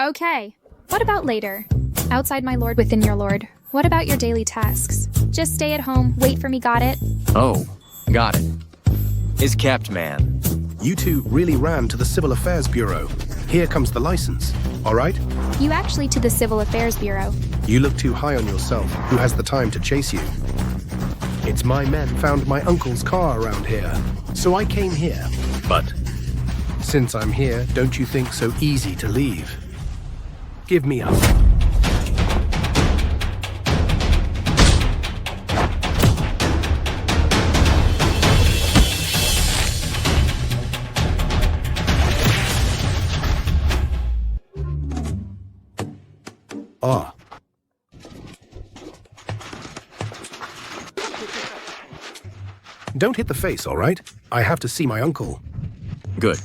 Okay. What about later? Outside my lord, within your lord. What about your daily tasks? Just stay at home, wait for me, got it? Oh, got it. Is kept, man. You two really ran to the Civil Affairs Bureau. Here comes the license, all right? You actually to the Civil Affairs Bureau. You look too high on yourself. Who has the time to chase you? It's my men found my uncle's car around here, so I came here. But since I'm here, don't you think so easy to leave? Give me up. Ah. Don't hit the face, all right? I have to see my uncle. Good.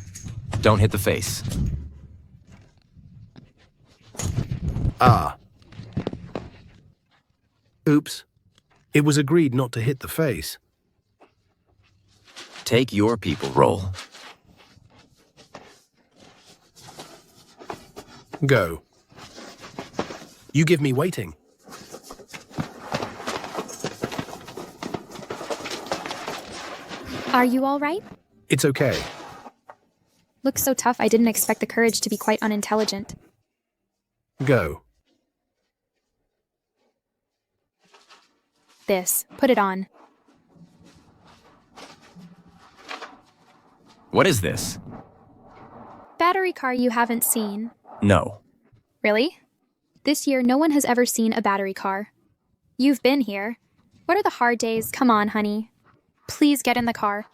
Don't hit the face. Ah. Oops. It was agreed not to hit the face. Take your people roll. Go. You give me waiting. Are you all right? It's okay. Looks so tough, I didn't expect the courage to be quite unintelligent. Go. This. Put it on. What is this? Battery car you haven't seen. No. Really? This year, no one has ever seen a battery car. You've been here. What are the hard days? Come on, honey. Please get in the car.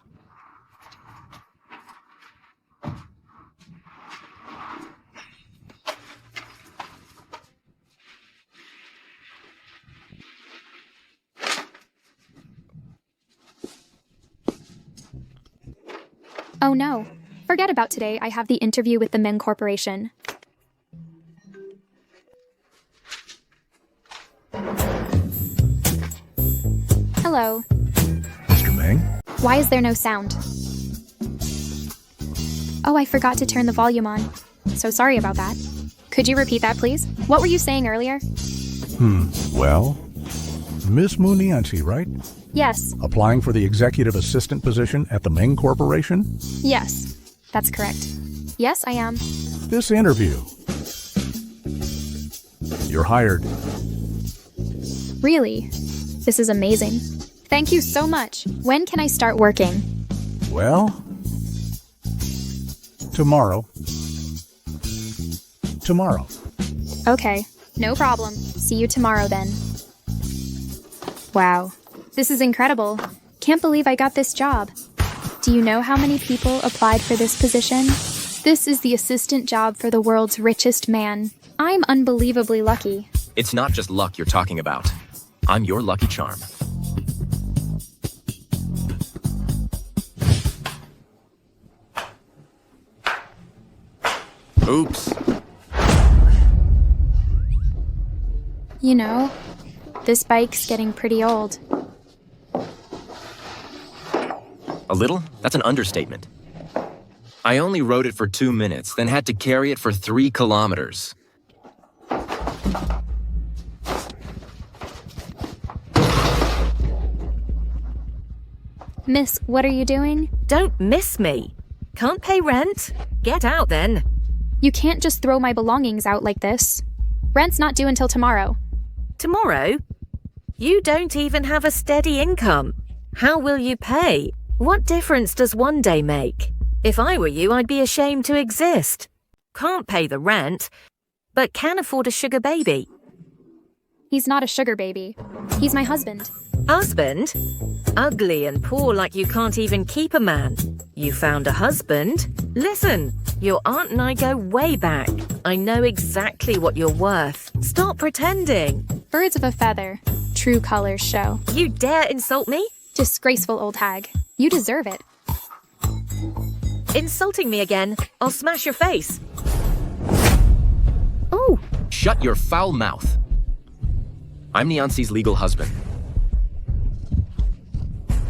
Oh no. Forget about today. I have the interview with the Ming Corporation. Hello. Mr. Ming? Why is there no sound? Oh, I forgot to turn the volume on. So sorry about that. Could you repeat that, please? What were you saying earlier? Well, Miss Munianchi, right? Yes. Applying for the executive assistant position at the Ming Corporation? Yes. That's correct. Yes, I am. This interview. You're hired. Really? This is amazing. Thank you so much. When can I start working? Well, tomorrow. Tomorrow. Okay. No problem. See you tomorrow then. Wow. This is incredible. Can't believe I got this job. Do you know how many people applied for this position? This is the assistant job for the world's richest man. I'm unbelievably lucky. It's not just luck you're talking about. I'm your lucky charm. Oops. You know, this bike's getting pretty old. A little? That's an understatement. I only rode it for 2 minutes, then had to carry it for 3 kilometers. Miss, what are you doing? Don't miss me. Can't pay rent? Get out then. You can't just throw my belongings out like this. Rent's not due until tomorrow. Tomorrow? You don't even have a steady income. How will you pay? What difference does one day make? If I were you, I'd be ashamed to exist. Can't pay the rent, but can afford a sugar baby. He's not a sugar baby. He's my husband. Husband? Ugly and poor like you can't even keep a man. You found a husband? Listen, your aunt and I go way back. I know exactly what you're worth. Stop pretending. Birds of a feather. True colors show. You dare insult me? Disgraceful old hag. You deserve it. Insulting me again. I'll smash your face. Ooh. Shut your foul mouth. I'm Niansi's legal husband.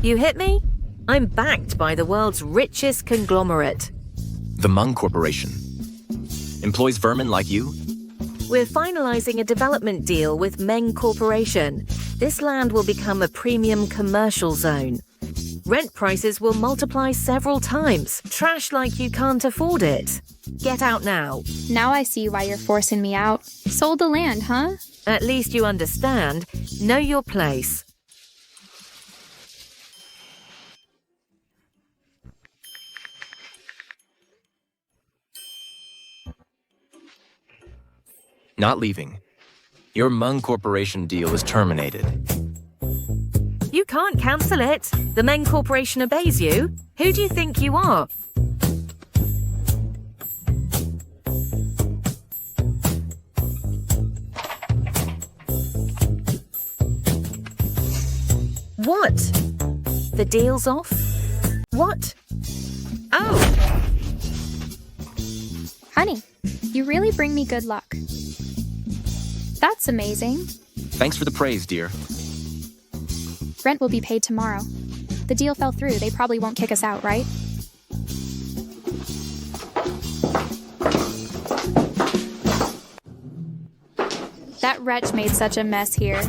You hit me? I'm backed by the world's richest conglomerate. The Ming Corporation. Employs vermin like you We're finalizing a development deal with Meng Corporation. This land will become a premium commercial zone. Rent prices will multiply several times. Trash like you can't afford it. Get out now. Now I see why you're forcing me out. Sold the land, huh? At least you understand. Know your place. Not leaving. Your Meng Corporation deal is terminated. You can't cancel it. The Meng Corporation obeys you. Who do you think you are? What? The deal's off? What? Oh! Honey, you really bring me good luck. That's amazing. Thanks for the praise, dear. Rent will be paid tomorrow. The deal fell through. They probably won't kick us out, right? That wretch made such a mess here.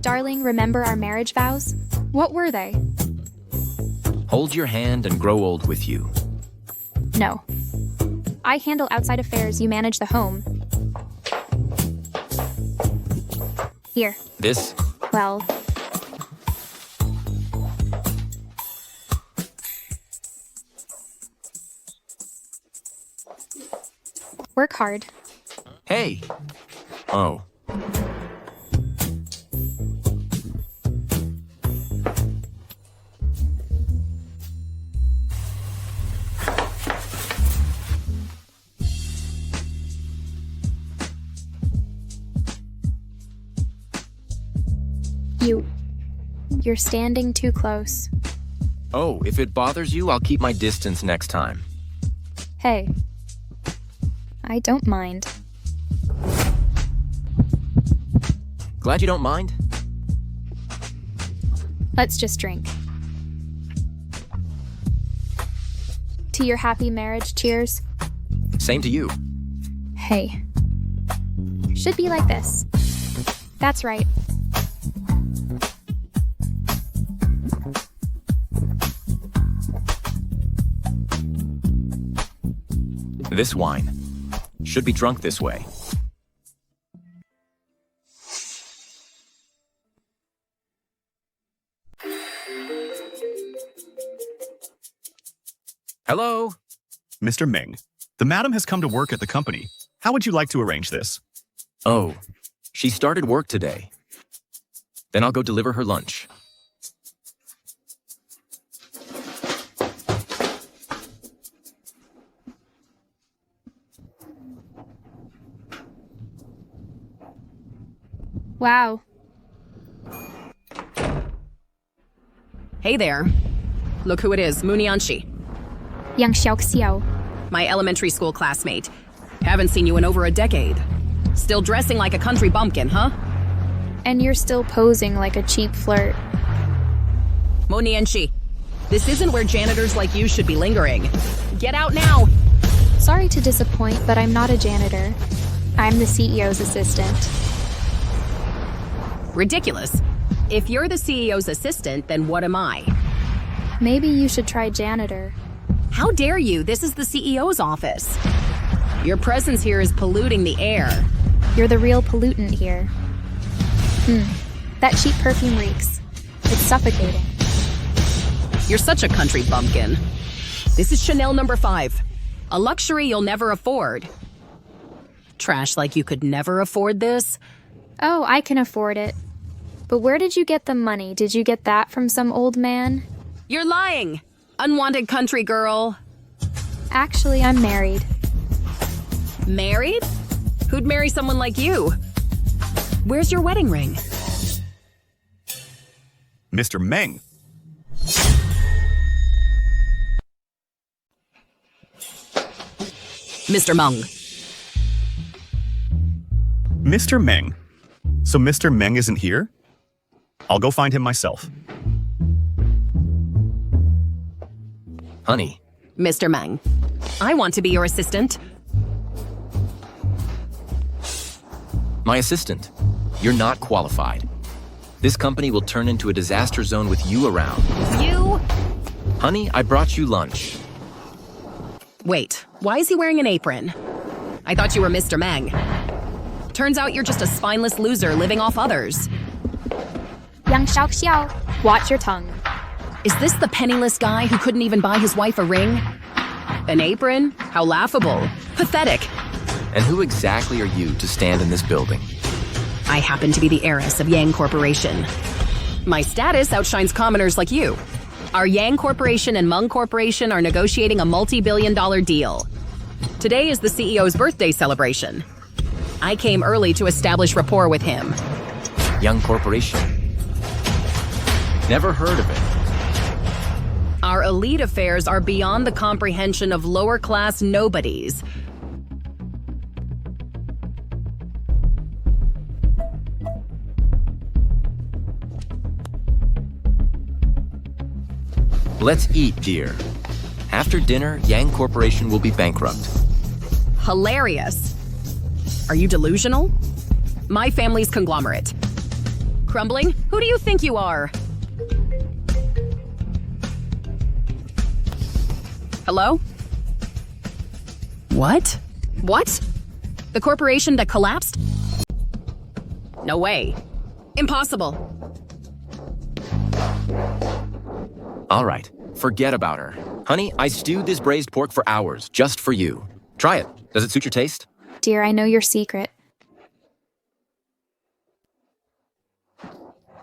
Darling, remember our marriage vows? What were they? Hold your hand and grow old with you. No. I handle outside affairs, you manage the home. Here. This? Well... work hard. Hey! Oh. You're standing too close. Oh, if it bothers you, I'll keep my distance next time. Hey. I don't mind. Glad you don't mind? Let's just drink. To your happy marriage, cheers. Same to you. Hey. Should be like this. That's right. This wine should be drunk this way. Hello? Mr. Meng, the madam has come to work at the company. How would you like to arrange this? Oh, she started work today. Then I'll go deliver her lunch. Wow. Hey there. Look who it is, Munianshi, Yang Xiaoxiao. my elementary school classmate. Haven't seen you in over a decade. Still dressing like a country bumpkin, huh? And you're still posing like a cheap flirt. Munianshi, this isn't where janitors like you should be lingering. Get out now! Sorry to disappoint, but I'm not a janitor. I'm the CEO's assistant. Ridiculous. If you're the CEO's assistant, then what am I? Maybe you should try janitor. How dare you? This is the CEO's office. Your presence here is polluting the air. You're the real pollutant here. That cheap perfume reeks. It's suffocating. You're such a country bumpkin. This is Chanel number 5. A luxury you'll never afford. Trash like you could never afford this? Oh, I can afford it. But where did you get the money? Did you get that from some old man? You're lying! Unwanted country girl. Actually, I'm married. Married? Who'd marry someone like you? Where's your wedding ring? Mr. Meng, Mr. Meng. Mr. Meng. So Mr. Meng isn't here? I'll go find him myself. Honey, Mr. Meng, I want to be your assistant. My assistant. You're not qualified. This company will turn into a disaster zone with you around. You? Honey, I brought you lunch. Wait, why is he wearing an apron? I thought you were Mr. Meng. Turns out you're just a spineless loser living off others. Yang Xiao, watch your tongue. Is this the penniless guy who couldn't even buy his wife a ring? An apron? How laughable. Pathetic. And who exactly are you to stand in this building? I happen to be the heiress of Yang Corporation. My status outshines commoners like you. Our Yang Corporation and Meng Corporation are negotiating a multi-billion-dollar deal. Today is the CEO's birthday celebration. I came early to establish rapport with him. Young Corporation. Never heard of it. Our elite affairs are beyond the comprehension of lower-class nobodies. Let's eat, dear. After dinner, Yang Corporation will be bankrupt. Hilarious. Are you delusional? My family's conglomerate. Crumbling? Who do you think you are? Hello? What? What? The corporation that collapsed? No way. Impossible. All right, forget about her. Honey, I stewed this braised pork for hours, just for you. Try it. Does it suit your taste? Dear, I know your secret.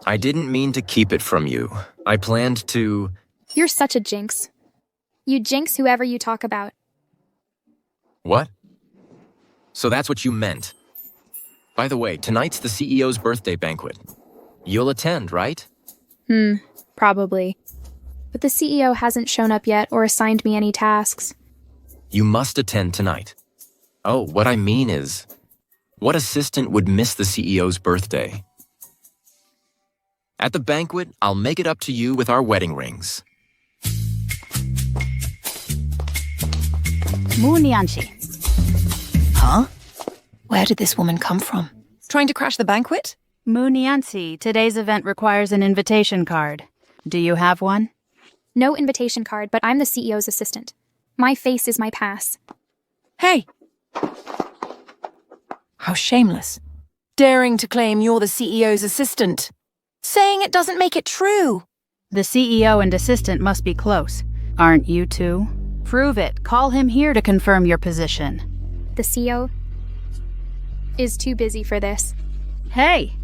I didn't mean to keep it from you. I planned to... You're such a jinx. You jinx whoever you talk about. What? So that's what you meant. By the way, tonight's the CEO's birthday banquet. You'll attend, right? Probably. But the CEO hasn't shown up yet or assigned me any tasks. You must attend tonight. Oh, what I mean is, what assistant would miss the CEO's birthday? At the banquet, I'll make it up to you with our wedding rings. Munianchi. Huh? Where did this woman come from? Trying to crash the banquet? Munianchi, today's event requires an invitation card. Do you have one? No invitation card, but I'm the CEO's assistant. My face is my pass. Hey! How shameless. Daring to claim you're the CEO's assistant. Saying it doesn't make it true. The CEO and assistant must be close. Aren't you two? Prove it. Call him here to confirm your position. The CEO is too busy for this. Hey!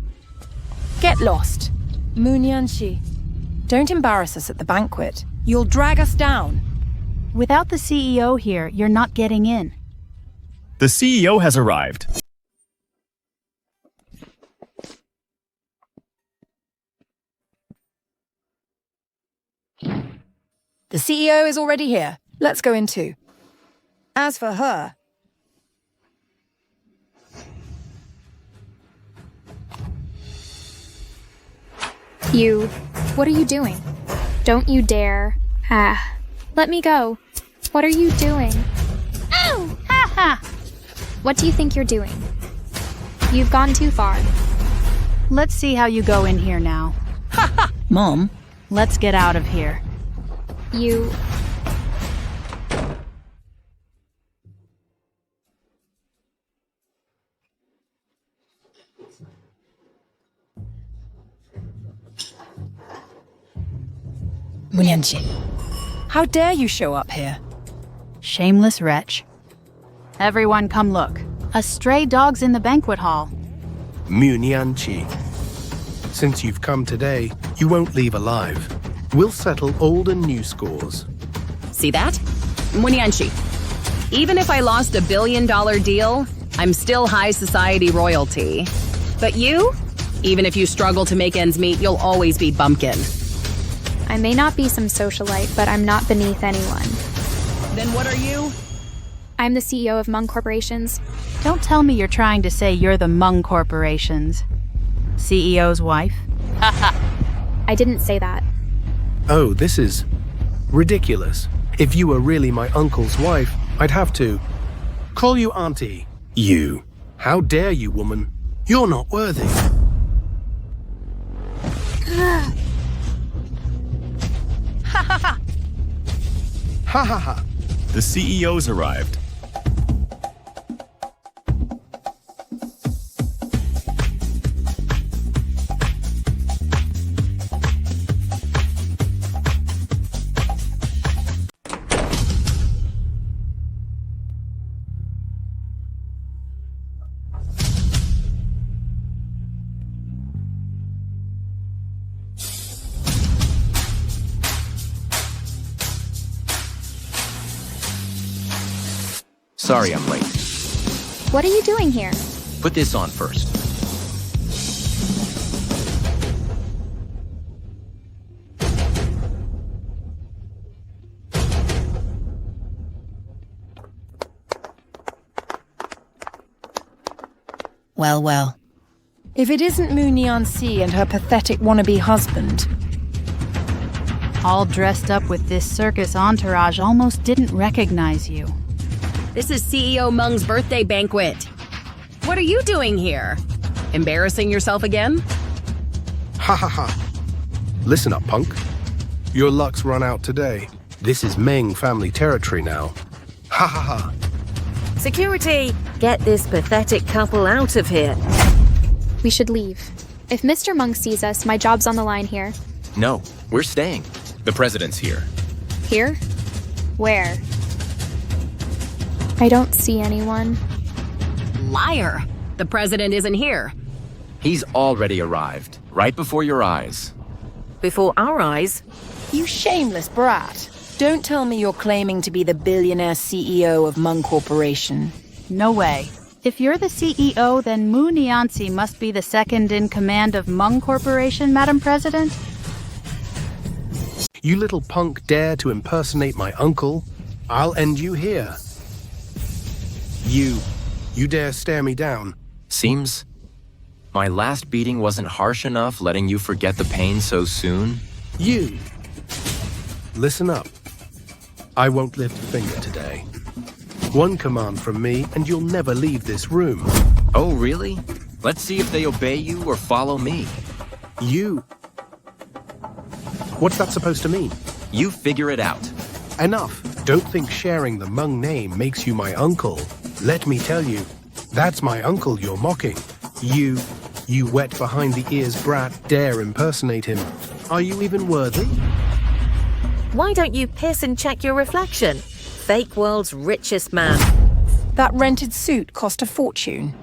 Get lost. Munianchi. Don't embarrass us at the banquet. You'll drag us down. Without the CEO here, you're not getting in. The CEO has arrived. The CEO is already here. Let's go in too. As for her... You, what are you doing? Don't you dare. Let me go. What are you doing? Ow! Ha ha! What do you think you're doing? You've gone too far. Let's see how you go in here now. Ha ha! Mom? Let's get out of here. You... Munianchi, how dare you show up here? Shameless wretch. Everyone come look. A stray dog's in the banquet hall. Munianchi. Since you've come today, you won't leave alive. We'll settle old and new scores. See that? Munianchi. Even if I lost $1 billion deal, I'm still high society royalty. But you? Even if you struggle to make ends meet, you'll always be bumpkin. I may not be some socialite, but I'm not beneath anyone. Then what are you? I'm the CEO of Meng Corporations. Don't tell me you're trying to say you're the Meng Corporations. CEO's wife? I didn't say that. Oh, this is ridiculous. If you were really my uncle's wife, I'd have to call you auntie. You. How dare you, woman? You're not worthy. Ha ha ha! Ha ha ha. The CEO's arrived. Sorry I'm late. What are you doing here? Put this on first. Well, well. If it isn't Muniansi and her pathetic wannabe husband. All dressed up with this circus entourage, almost didn't recognize you. This is CEO Meng's birthday banquet. What are you doing here? Embarrassing yourself again? Ha ha ha. Listen up, punk. Your luck's run out today. This is Meng family territory now. Ha ha ha. Security, get this pathetic couple out of here. We should leave. If Mr. Meng sees us, my job's on the line here. No, we're staying. The president's here. Here? Where? I don't see anyone. Liar! The president isn't here. He's already arrived, right before your eyes. Before our eyes, You shameless brat. Don't tell me you're claiming to be the billionaire CEO of Meng Corporation. No way. If you're the CEO, then Muniansi must be the second in command of Meng Corporation, Madam President? You little punk dare to impersonate my uncle? I'll end you here. You dare stare me down? Seems my last beating wasn't harsh enough, letting you forget the pain so soon. You. Listen up. I won't lift a finger today. One command from me and you'll never leave this room. Oh, really? Let's see if they obey you or follow me. You. What's that supposed to mean? You figure it out. Enough. Don't think sharing the Meng name makes you my uncle. Let me tell you, that's my uncle you're mocking. You wet behind the ears brat dare impersonate him. Are you even worthy? why don't you piss and check your reflection? Fake world's richest man. That rented suit cost a fortune.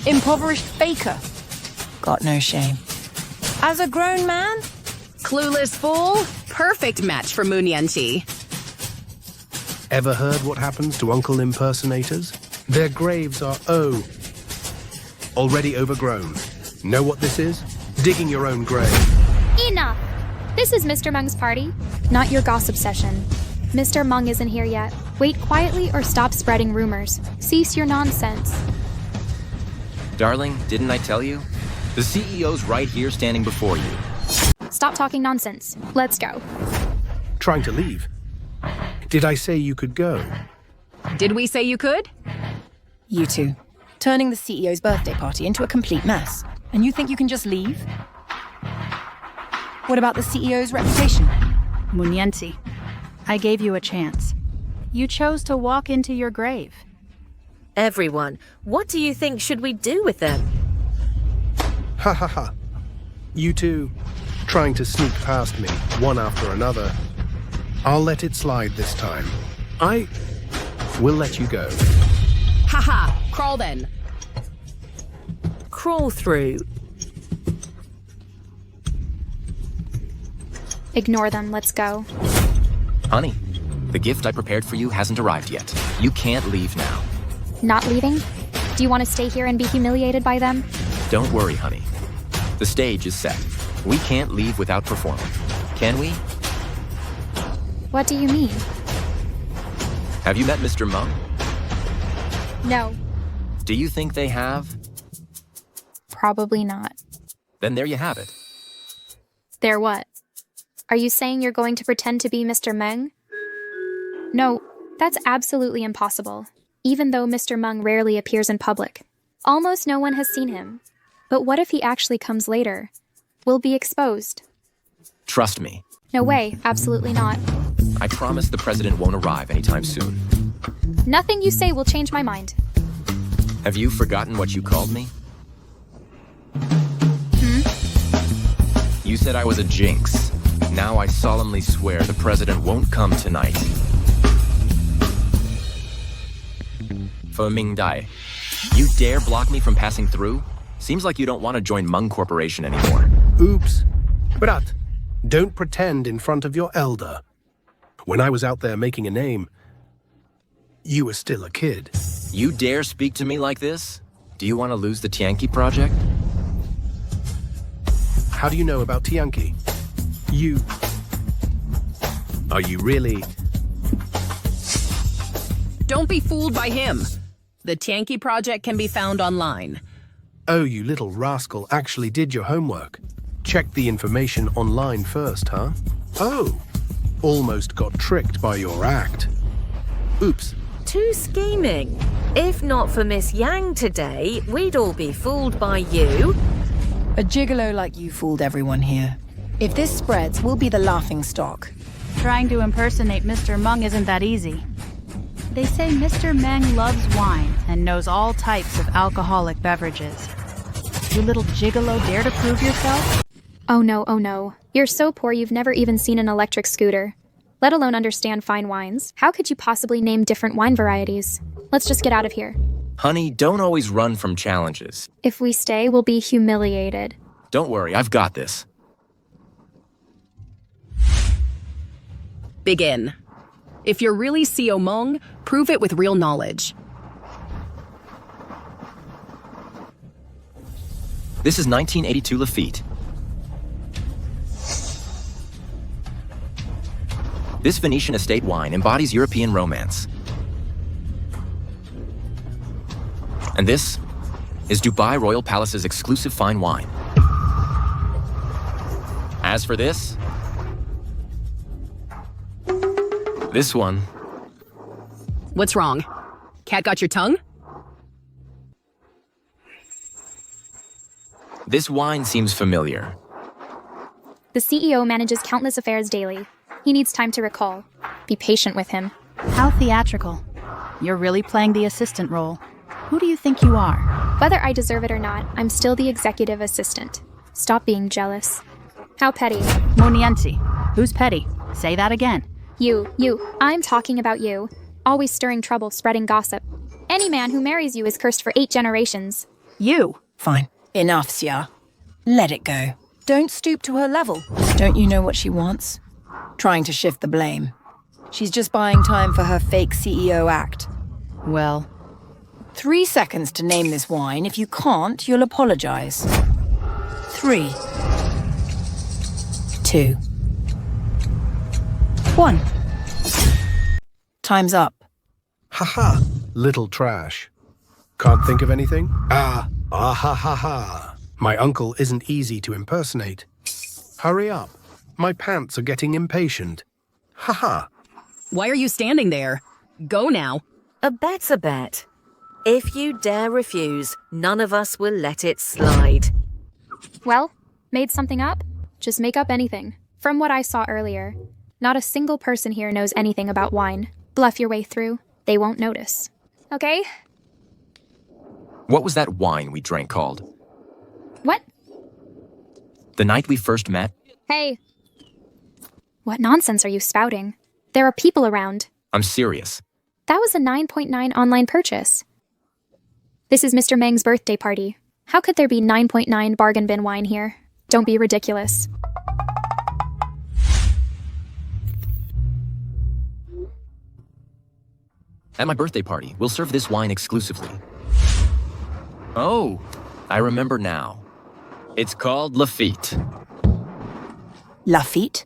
Impoverished faker. Got no shame. As a grown man? Clueless fool? Perfect match for Muniansi. Ever heard what happens to uncle impersonators? Their graves are, already overgrown. Know what this is? Digging your own grave. Enough! This is Mr. Meng's party, not your gossip session. Mr. Meng isn't here yet. Wait quietly or stop spreading rumors. Cease your nonsense. Darling, didn't I tell you? The CEO's right here standing before you. Stop talking nonsense. Let's go. Trying to leave? Did I say you could go? Did we say you could? You two. Turning the CEO's birthday party into a complete mess. And you think you can just leave? What about the CEO's reputation? Muniansi, I gave you a chance. You chose to walk into your grave. Everyone, what do you think should we do with them? Ha ha ha. You two, trying to sneak past me, one after another. I'll let it slide this time. I will let you go. Haha, crawl then. Crawl through. Ignore them. Let's go. Honey, the gift I prepared for you hasn't arrived yet. You can't leave now. Not leaving? Do you want to stay here and be humiliated by them? Don't worry, honey. The stage is set. We can't leave without performing. Can we? What do you mean? Have you met Mr. Meng? No, Do you think they have? probably not. Then there you have it. There what? Are you saying you're going to pretend to be Mr. Meng? No, that's absolutely impossible. Even though Mr. Meng rarely appears in public. Almost no one has seen him. But what if he actually comes later? We'll be exposed. Trust me. No way, absolutely not. I promise the president won't arrive anytime soon. Nothing you say will change my mind. Have you forgotten what you called me? You said I was a jinx. Now I solemnly swear the president won't come tonight. For Ming Dai, you dare block me from passing through? Seems like you don't want to join Meng Corporation anymore. Oops. Brat, don't pretend in front of your elder. When I was out there making a name, you were still a kid. You dare speak to me like this? Do you want to lose the Tianqi project? How do you know about Tianqi? Are you really? Don't be fooled by him. The Tianqi project can be found online. Oh, you little rascal actually did your homework. Checked the information online first, huh? Oh, almost got tricked by your act. Oops. Too scheming. If not for Miss Yang today, we'd all be fooled by you. A gigolo like you fooled everyone here. If this spreads, we'll be the laughing stock. Trying to impersonate Mr. Meng isn't that easy. They say Mr. Meng loves wine and knows all types of alcoholic beverages. You little gigolo, dare to prove yourself? Oh no. You're so poor you've never even seen an electric scooter, let alone understand fine wines. How could you possibly name different wine varieties? Let's just get out of here. Honey, don't always run from challenges. If we stay, we'll be humiliated. Don't worry, I've got this. Begin. If you're really CO Meng, prove it with real knowledge. This is 1982 Lafitte. This Venetian estate wine embodies European romance. And this is Dubai Royal Palace's exclusive fine wine. As for this one, What's wrong? Cat got your tongue? this wine seems familiar. The CEO manages countless affairs daily. He needs time to recall. Be patient with him. How theatrical. You're really playing the assistant role. Who do you think you are? Whether I deserve it or not, I'm still the executive assistant. Stop being jealous. How petty. Monienzi. Who's petty? Say that again. You. I'm talking about you. Always stirring trouble, spreading gossip. Any man who marries you is cursed for 8 generations. You. Fine. Enough, Xia. Let it go. Don't stoop to her level. Don't you know what she wants? Trying to shift the blame. She's just buying time for her fake CEO act. Well, 3 seconds to name this wine. If you can't, you'll apologize. 3, 2, 1. Time's up. Haha, little trash. Can't think of anything? Ha ha. My uncle isn't easy to impersonate. Hurry up. My pants are getting impatient. Haha. Why are you standing there? Go now. A bet's a bet. If you dare refuse, none of us will let it slide. Well, made something up? Just make up anything. From what I saw earlier, not a single person here knows anything about wine. Bluff your way through. They won't notice. Okay? What was that wine we drank called? What? The night we first met? Hey. What nonsense are you spouting? There are people around. I'm serious. That was a 9.9 online purchase. This is Mr. Meng's birthday party. How could there be 9.9 bargain bin wine here? Don't be ridiculous. At my birthday party, we'll serve this wine exclusively. Oh, I remember now. It's called Lafitte. Lafitte?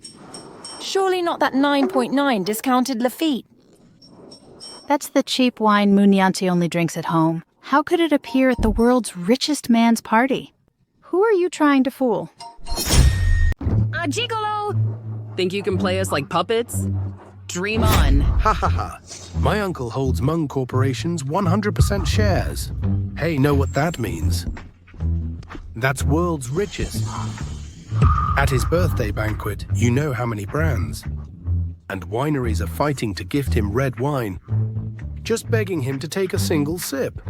Surely not that 9.9 discounted Lafitte. that's the cheap wine Munianti only drinks at home. How could it appear at the world's richest man's party? Who are you trying to fool? A gigolo! Think you can play us like puppets? Dream on. Ha ha ha. My uncle holds Meng Corporation's 100% shares. Hey, know what that means? That's world's richest. At his birthday banquet, you know how many brands. And wineries are fighting to gift him red wine, just begging him to take a single sip.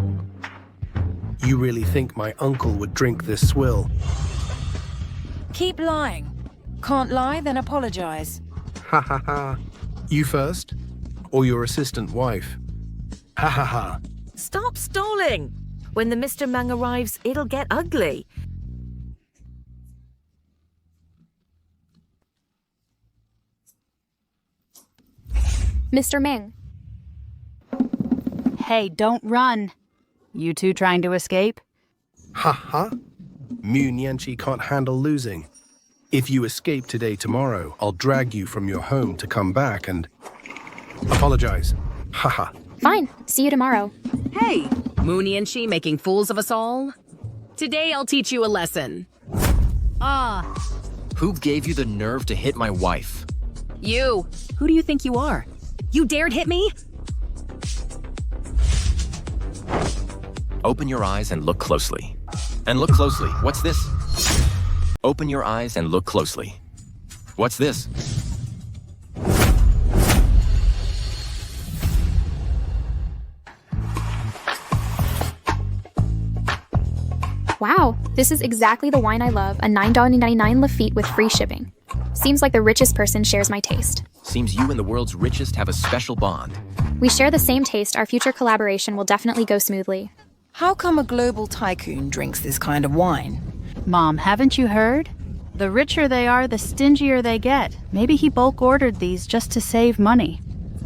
You really think my uncle would drink this swill? Keep lying. Can't lie, then apologize. Ha ha ha. You first, or your assistant wife? Ha ha ha. Stop stalling! When the Mr. Meng arrives, it'll get ugly. Mr. Ming. Hey, don't run. You two trying to escape? Ha ha. Mu Nianqi can't handle losing. If you escape today, tomorrow, I'll drag you from your home to come back and apologize. Ha ha. Fine. See you tomorrow. Hey, Mooney and she making fools of us all? Today I'll teach you a lesson. Who gave you the nerve to hit my wife? You. Who do you think you are? You dared hit me? Open your eyes and look closely. And look closely. What's this? Open your eyes and look closely. What's this? Wow, this is exactly the wine I love, a $9.99 Lafite with free shipping. Seems like the richest person shares my taste. Seems you and the world's richest have a special bond. We share the same taste, our future collaboration will definitely go smoothly. How come a global tycoon drinks this kind of wine? Mom, haven't you heard? The richer they are, the stingier they get. Maybe he bulk ordered these just to save money.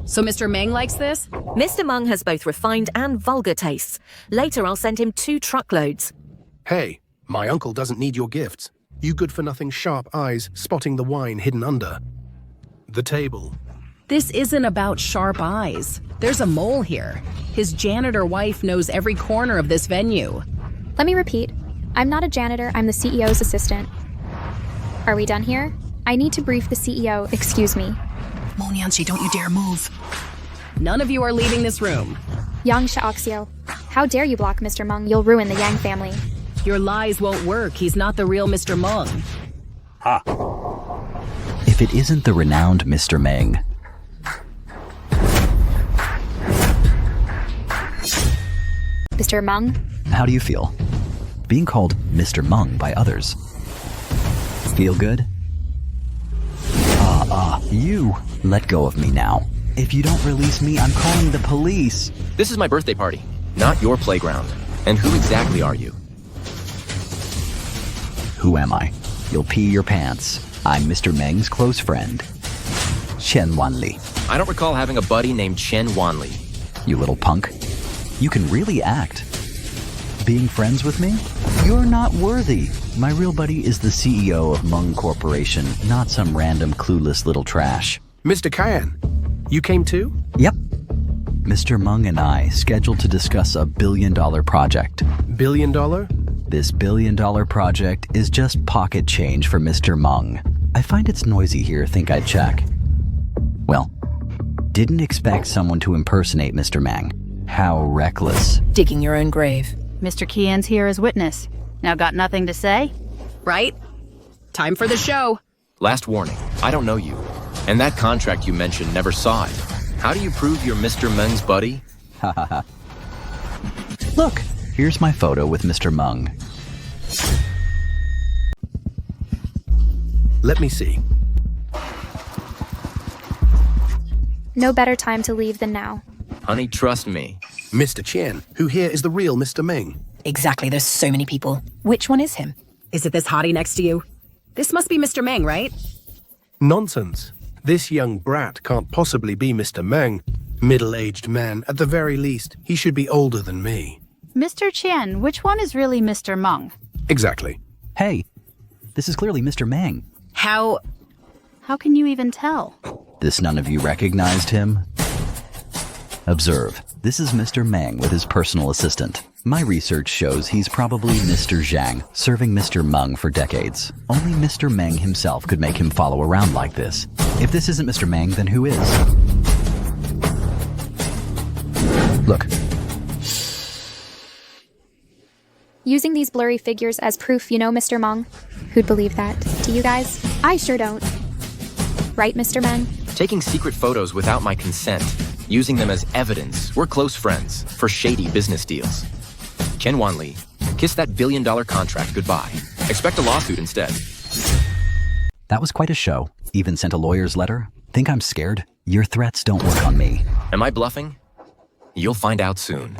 So Mr. Meng likes this? Mr. Meng has both refined and vulgar tastes. Later, I'll send him 2 truckloads. Hey, my uncle doesn't need your gifts. You good-for-nothing sharp eyes spotting the wine hidden under the table. This isn't about sharp eyes. There's a mole here. His janitor wife knows every corner of this venue. Let me repeat. I'm not a janitor, I'm the CEO's assistant. Are we done here? I need to brief the CEO, excuse me. Monianchi, don't you dare move. None of you are leaving this room. Yang Shaoxiao, how dare you block Mr. Meng? You'll ruin the Yang family. Your lies won't work. He's not the real Mr. Meng. If it isn't the renowned Mr. Meng. Mr. Meng? How do you feel? Being called Mr. Meng by others. Feel good? You. Let go of me now. If you don't release me, I'm calling the police. This is my birthday party, not your playground. And who exactly are you? Who am I? You'll pee your pants. I'm Mr. Meng's close friend, Chen Wanli. I don't recall having a buddy named Chen Wanli. You little punk. You can really act. Being friends with me? You're not worthy. My real buddy is the CEO of Meng Corporation, not some random clueless little trash. Mr. Kayan, you came too? Yep. Mr. Meng and I scheduled to discuss a $1 billion project. $1 billion? This $1 billion project is just pocket change for Mr. Meng. I find it's noisy here, think I'd check. Well, didn't expect someone to impersonate Mr. Meng. How reckless. Digging your own grave. Mr. Kian's here as witness. Now got nothing to say? Right? Time for the show. Last warning, I don't know you. And that contract you mentioned never saw it. How do you prove you're Mr. Meng's buddy? Ha ha ha. Look, here's my photo with Mr. Meng. Let me see. No better time to leave than now. Honey, trust me. Mr. Chen, who here is the real Mr. Meng? Exactly, there's so many people. Which one is him? Is it this hottie next to you? This must be Mr. Meng, right? Nonsense. This young brat can't possibly be Mr. Meng. Middle-aged man, at the very least. He should be older than me. Mr. Chen, which one is really Mr. Meng? Exactly. Hey, this is clearly Mr. Meng. How can you even tell? This none of you recognized him? Observe, this is Mr. Meng with his personal assistant. My research shows he's probably Mr. Zhang, serving Mr. Meng for decades. Only Mr. Meng himself could make him follow around like this. If this isn't Mr. Meng, then who is? Look. Using these blurry figures as proof, you know, Mr. Meng? Who'd believe that? Do you guys? I sure don't. Right, Mr. Meng? Taking secret photos without my consent, using them as evidence. We're close friends for shady business deals. Chen Wanli, kiss that billion-dollar contract goodbye. Expect a lawsuit instead. That was quite a show. Even sent a lawyer's letter. Think I'm scared? Your threats don't work on me. Am I bluffing? You'll find out soon.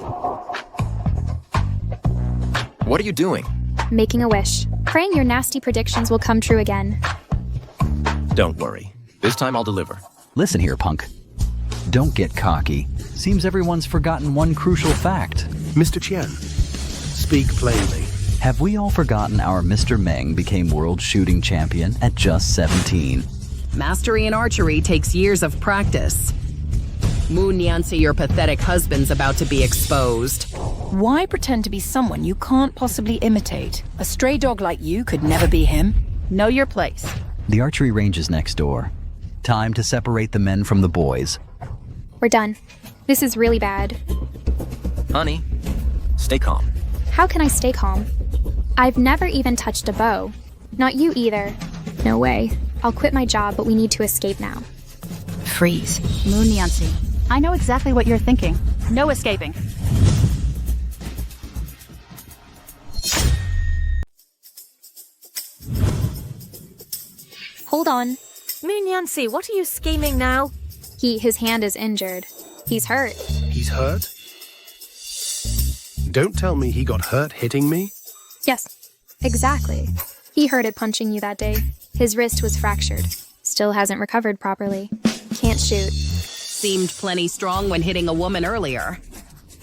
What are you doing? Making a wish. Praying your nasty predictions will come true again. Don't worry. This time I'll deliver. Listen here, punk. Don't get cocky. Seems everyone's forgotten one crucial fact. Mr. Qian, speak plainly. Have we all forgotten our Mr. Meng became world shooting champion at just 17? Mastery in archery takes years of practice. Mu Nianzi, your pathetic husband's about to be exposed. Why pretend to be someone you can't possibly imitate? A stray dog like you could never be him. Know your place. The archery range is next door. Time to separate the men from the boys. We're done. This is really bad. Honey, stay calm. How can I stay calm? I've never even touched a bow. Not you either. No way. I'll quit my job, but we need to escape now. Freeze. Mu Nianzi, I know exactly what you're thinking. No escaping. Hold on. Mu Nianzi, what are you scheming now? His hand is injured. He's hurt. He's hurt? Don't tell me he got hurt hitting me. Yes, exactly. He hurted punching you that day. His wrist was fractured. Still hasn't recovered properly. Can't shoot. Seemed plenty strong when hitting a woman earlier.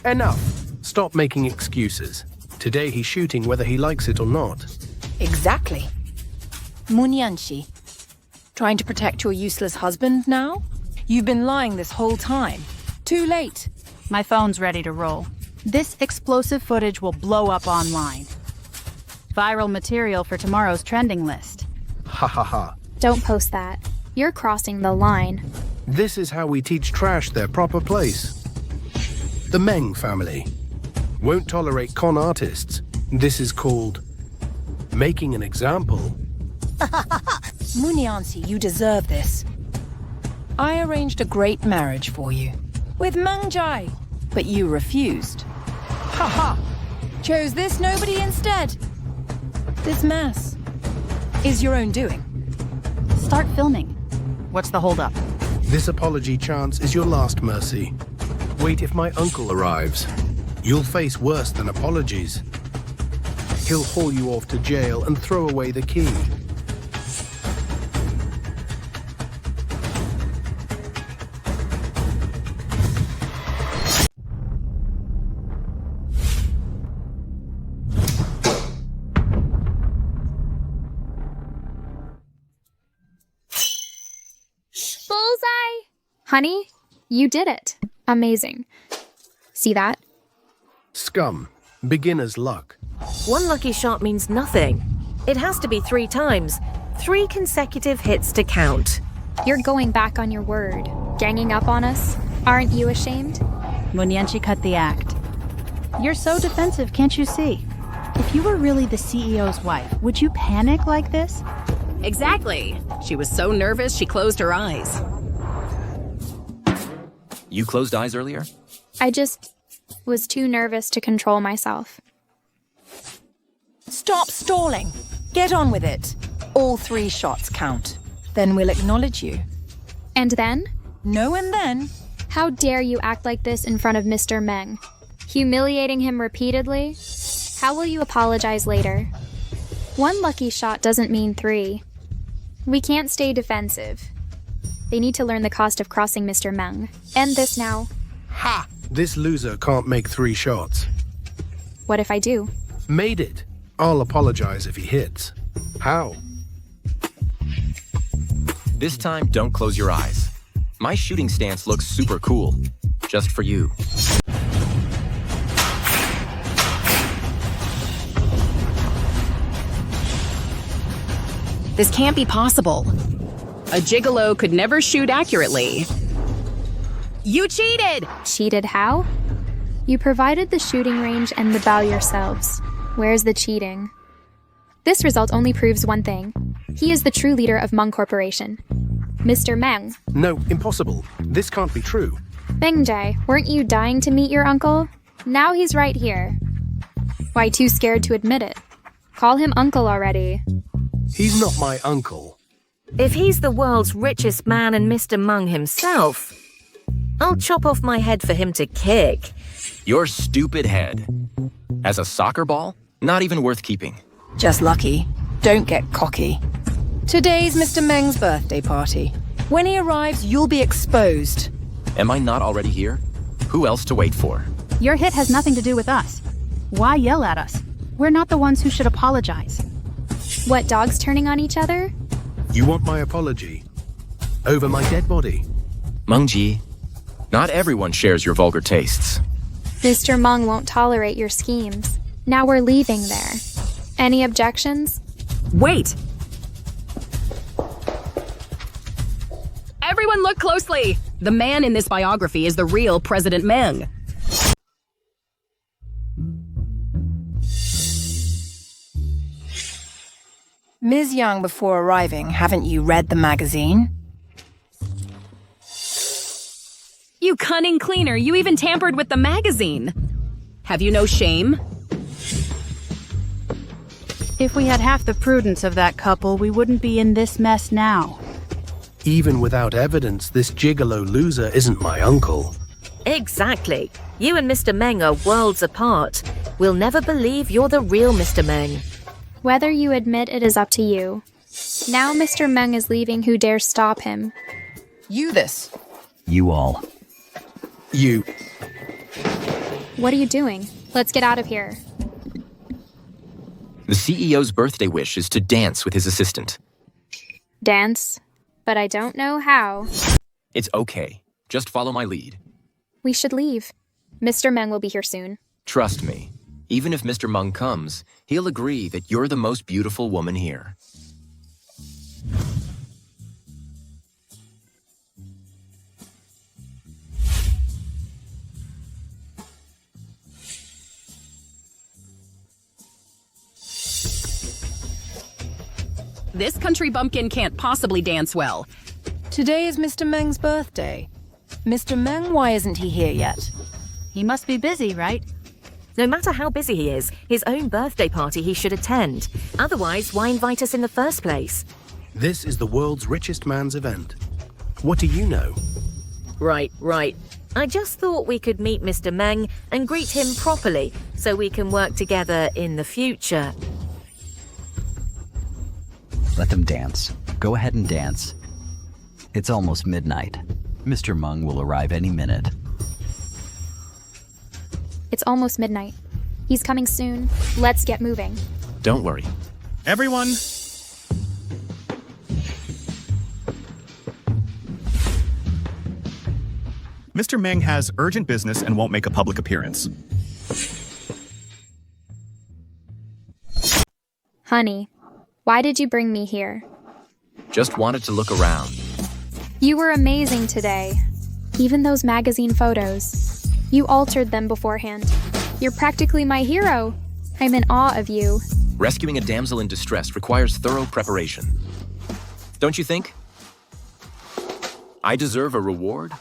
Enough. Stop making excuses. Today he's shooting whether he likes it or not. Exactly. Mu Nianzi, trying to protect your useless husband now? You've been lying this whole time. Too late. My phone's ready to roll. This explosive footage will blow up online. Viral material for tomorrow's trending list. Ha ha ha. Don't post that. You're crossing the line. This is how we teach trash their proper place. The Meng family won't tolerate con artists. This is called making an example. Mu Nianzi, you deserve this. I arranged a great marriage for you. With Meng Jai. But you refused. Ha ha! Chose this nobody instead. This mess is your own doing. Start filming. What's the holdup? This apology chance is your last mercy. Wait if my uncle arrives. You'll face worse than apologies. He'll haul you off to jail and throw away the key. Bullseye! Honey, you did it. Amazing. See that? Scum. Beginner's luck. One lucky shot means nothing. It has to be 3 times. 3 consecutive hits to count. You're going back on your word. Ganging up on us? Aren't you ashamed? Mu Nianzi cut the act. You're so defensive, can't you see? If you were really the CEO's wife, would you panic like this? Exactly. She was so nervous she closed her eyes. You closed eyes earlier? I just was too nervous to control myself. Stop stalling. Get on with it. All 3 shots count. Then we'll acknowledge you. And then? No and then. How dare you act like this in front of Mr. Meng? Humiliating him repeatedly? How will you apologize later? 1 lucky shot doesn't mean 3. We can't stay defensive. They need to learn the cost of crossing Mr. Meng. End this now. Ha! This loser can't make 3 shots. What if I do? Made it. I'll apologize if he hits. How? This time, don't close your eyes. My shooting stance looks super cool. Just for you. This can't be possible. A gigolo could never shoot accurately. You cheated! Cheated how? You provided the shooting range and the bow yourselves. Where's the cheating? This result only proves one thing. He is the true leader of Meng Corporation. Mr. Meng. No, impossible. This can't be true. Bengjai, weren't you dying to meet your uncle? Now he's right here. Why too scared to admit it? Call him uncle already. He's not my uncle. If he's the world's richest man and Mr. Meng himself, I'll chop off my head for him to kick. Your stupid head. As a soccer ball? Not even worth keeping. Just lucky. Don't get cocky. Today's Mr. Meng's birthday party. When he arrives, you'll be exposed. Am I not already here? Who else to wait for? Your hit has nothing to do with us. Why yell at us? We're not the ones who should apologize. What, dogs turning on each other? You want my apology? Over my dead body? Mengji, not everyone shares your vulgar tastes. Mr. Meng won't tolerate your schemes. Now we're leaving there. Any objections? Wait! Everyone look closely! The man in this biography is the real President Meng. Ms. Young, before arriving, haven't you read the magazine? You cunning cleaner, you even tampered with the magazine. Have you no shame? If we had half the prudence of that couple, we wouldn't be in this mess now. Even without evidence, this gigolo loser isn't my uncle. Exactly. You and Mr. Meng are worlds apart. We'll never believe you're the real Mr. Meng. Whether you admit it is up to you. Now Mr. Meng is leaving. Who dares stop him? You this. You all. You. What are you doing? Let's get out of here. The CEO's birthday wish is to dance with his assistant. Dance? But I don't know how. It's okay. Just follow my lead. We should leave. Mr. Meng will be here soon. Trust me. Even if Mr. Meng comes, he'll agree that you're the most beautiful woman here. This country bumpkin can't possibly dance well. Today is Mr. Meng's birthday. Mr. Meng, why isn't he here yet? He must be busy, right? No matter how busy he is, his own birthday party he should attend. Otherwise, why invite us in the first place? This is the world's richest man's event. What do you know? Right. I just thought we could meet Mr. Meng and greet him properly so we can work together in the future. Let them dance. Go ahead and dance. It's almost midnight. Mr. Meng will arrive any minute. It's almost midnight. He's coming soon. Let's get moving. Don't worry. Everyone! Mr. Meng has urgent business and won't make a public appearance. Honey, why did you bring me here? Just wanted to look around. You were amazing today. Even those magazine photos. You altered them beforehand. You're practically my hero. I'm in awe of you. Rescuing a damsel in distress requires thorough preparation. Don't you think? I deserve a reward?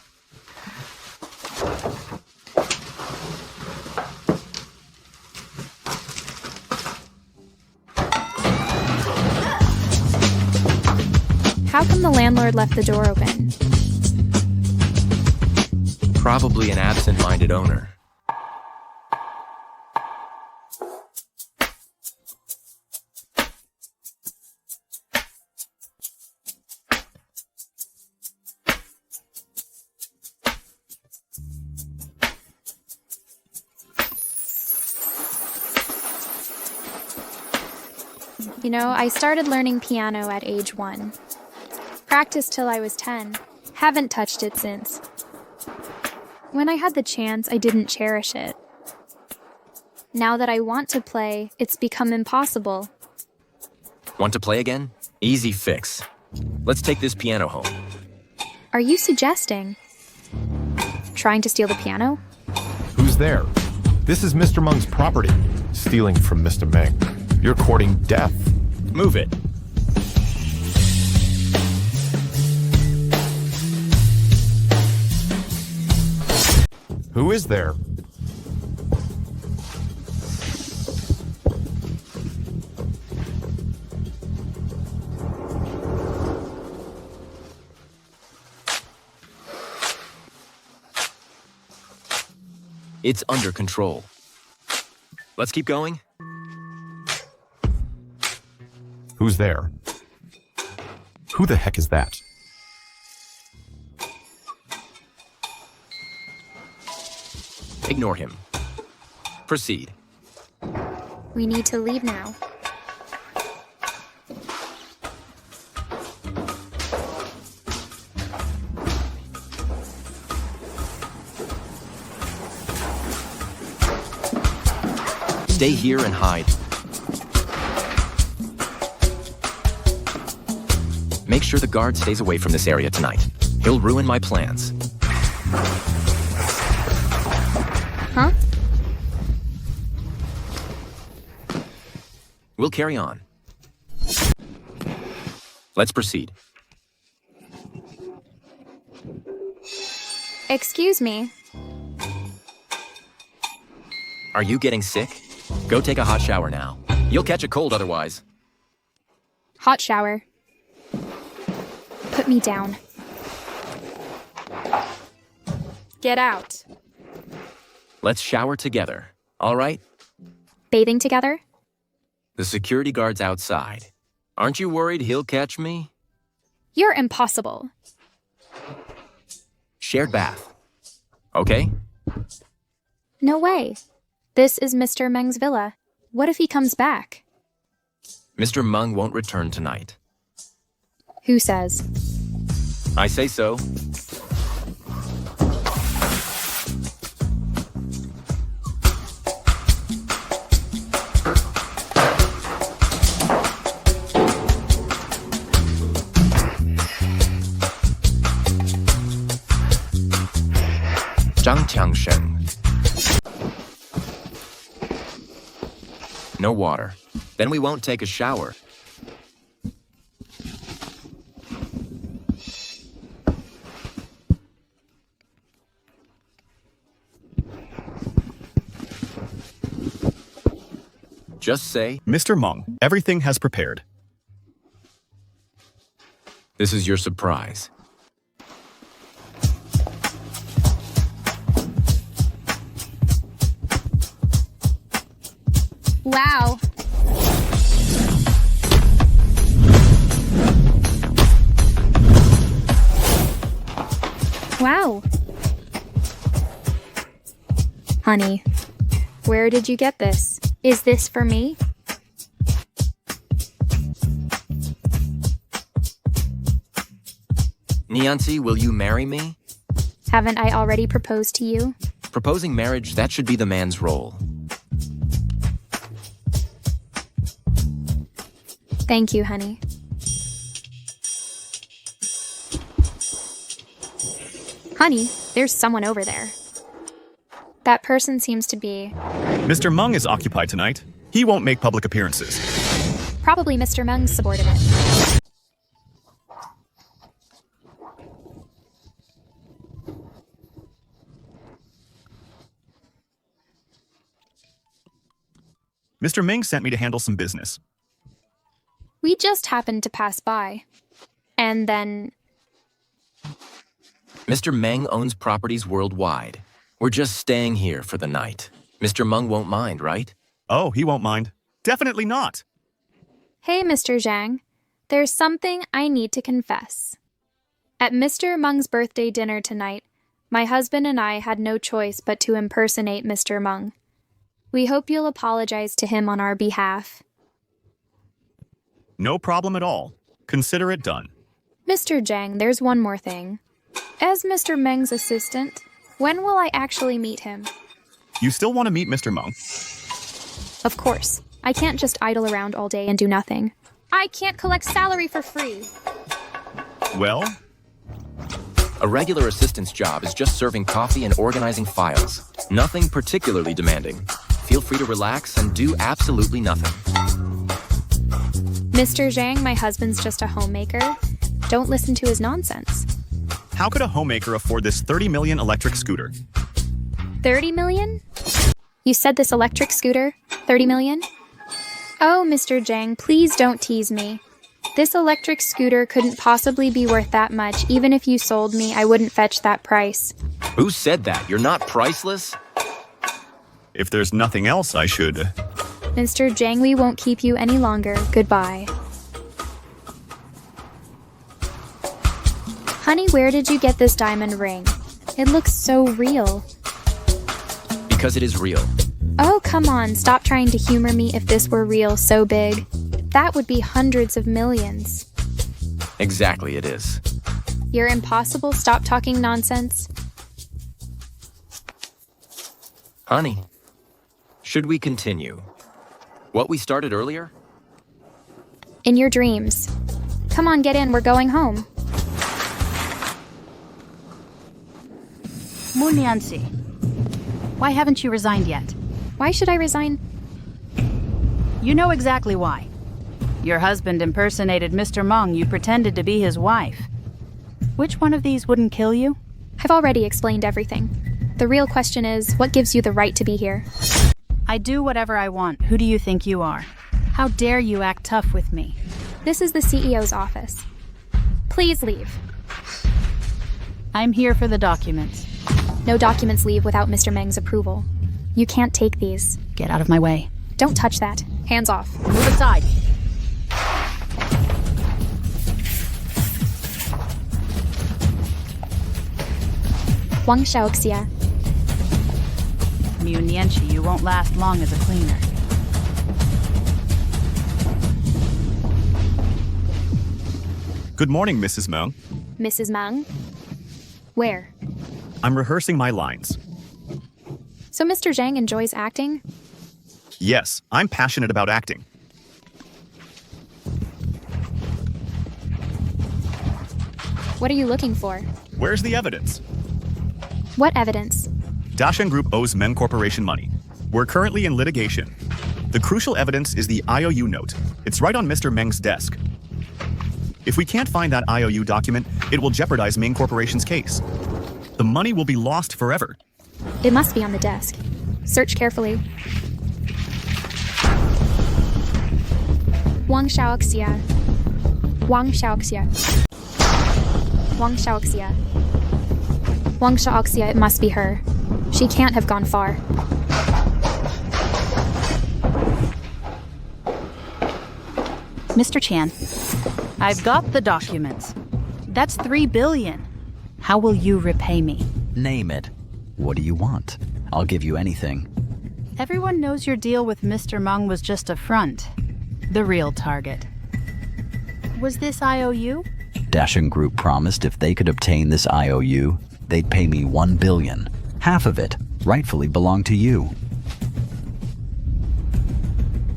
How come the landlord left the door open? Probably an absent-minded owner. You know, I started learning piano at age 1. Practiced till I was 10. Haven't touched it since. When I had the chance, I didn't cherish it. Now that I want to play, it's become impossible. Want to play again? Easy fix. Let's take this piano home. Are you suggesting trying to steal the piano? Who's there? This is Mr. Meng's property. Stealing from Mr. Meng. You're courting death. Move it. Who is there? It's under control. Let's keep going. Who's there? Who the heck is that? Ignore him. Proceed. We need to leave now. Stay here and hide. Make sure the guard stays away from this area tonight. He'll ruin my plans. Huh? We'll carry on. Let's proceed. Excuse me. Are you getting sick? Go take a hot shower now. You'll catch a cold otherwise. Hot shower. Put me down. Get out. Let's shower together, all right? Bathing together? The security guard's outside. Aren't you worried he'll catch me? You're impossible. Shared bath. Okay? No way. This is Mr. Meng's villa. What if he comes back? Mr. Meng won't return tonight. Who says? I say so. Zhang Qiangshen. No water. Then we won't take a shower. Just say, Mr. Meng, everything has prepared. this is your surprise. Wow. Wow. Honey, where did you get this? Is this for me? Niancy, will you marry me? Haven't I already proposed to you? Proposing marriage, that should be the man's role. Thank you, honey. Honey, there's someone over there. That person seems to be Mr. Meng is occupied tonight. He won't make public appearances. probably Mr. Meng's subordinate. Mr. Meng sent me to handle some business. We just happened to pass by. And then... Mr. Meng owns properties worldwide. We're just staying here for the night. Mr. Meng won't mind, right? Oh, he won't mind. Definitely not. Hey, Mr. Zhang. There's something I need to confess. At Mr. Meng's birthday dinner tonight, my husband and I had no choice but to impersonate Mr. Meng. We hope you'll apologize to him on our behalf. No problem at all. Consider it done. Mr. Zhang, there's one more thing. As Mr. Meng's assistant, when will I actually meet him? You still want to meet Mr. Meng? Of course. I can't just idle around all day and do nothing. I can't collect salary for free. Well, A regular assistant's job is just serving coffee and organizing files. Nothing particularly demanding. feel free to relax and do absolutely nothing. Mr. Zhang, my husband's just a homemaker. Don't listen to his nonsense. How could a homemaker afford this 30 million electric scooter? 30 million? You said this electric scooter? 30 million? Oh, Mr. Zhang, please don't tease me. This electric scooter couldn't possibly be worth that much. Even if you sold me, I wouldn't fetch that price. Who said that? You're not priceless? If there's nothing else, I should... Mr. Zhang, we won't keep you any longer. Goodbye. Honey, where did you get this diamond ring? It looks so real. Because it is real. Oh, come on. Stop trying to humor me. If this were real so big, that would be hundreds of millions. Exactly, it is. You're impossible. Stop talking nonsense. Honey, should we continue? What we started earlier? In your dreams. Come on, get in. We're going home. Muniansi, why haven't you resigned yet? Why should I resign? You know exactly why. Your husband impersonated Mr. Meng. You pretended to be his wife. Which one of these wouldn't kill you? I've already explained everything. The real question is, what gives you the right to be here? I do whatever I want. Who do you think you are? How dare you act tough with me? This is the CEO's office. Please leave. I'm here for the documents. No documents leave without Mr. Meng's approval. You can't take these. Get out of my way. Don't touch that. Hands off. Move aside. Wang Xiaoxia. Mu Nianchi, you won't last long as a cleaner. Good morning, Mrs. Meng. Mrs. Meng? Where? I'm rehearsing my lines. So Mr. Zhang enjoys acting? Yes, I'm passionate about acting. What are you looking for? Where's the evidence? What evidence? Dashen Group owes Meng Corporation money. We're currently in litigation. The crucial evidence is the IOU note. It's right on Mr. Meng's desk. If we can't find that IOU document, it will jeopardize Meng Corporation's case. The money will be lost forever. It must be on the desk. Search carefully. Wang Xiaoxia. Wang Xiaoxia. Wang Xiaoxia. Wang Xiaoxia, it must be her. She can't have gone far. Mr. Chan, I've got the documents. That's 3 billion. How will you repay me? Name it. What do you want? I'll give you anything. Everyone knows your deal with Mr. Meng was just a front. The real target. Was this IOU? Dashen Group promised if they could obtain this IOU, they'd pay me 1 billion. Half of it rightfully belonged to you.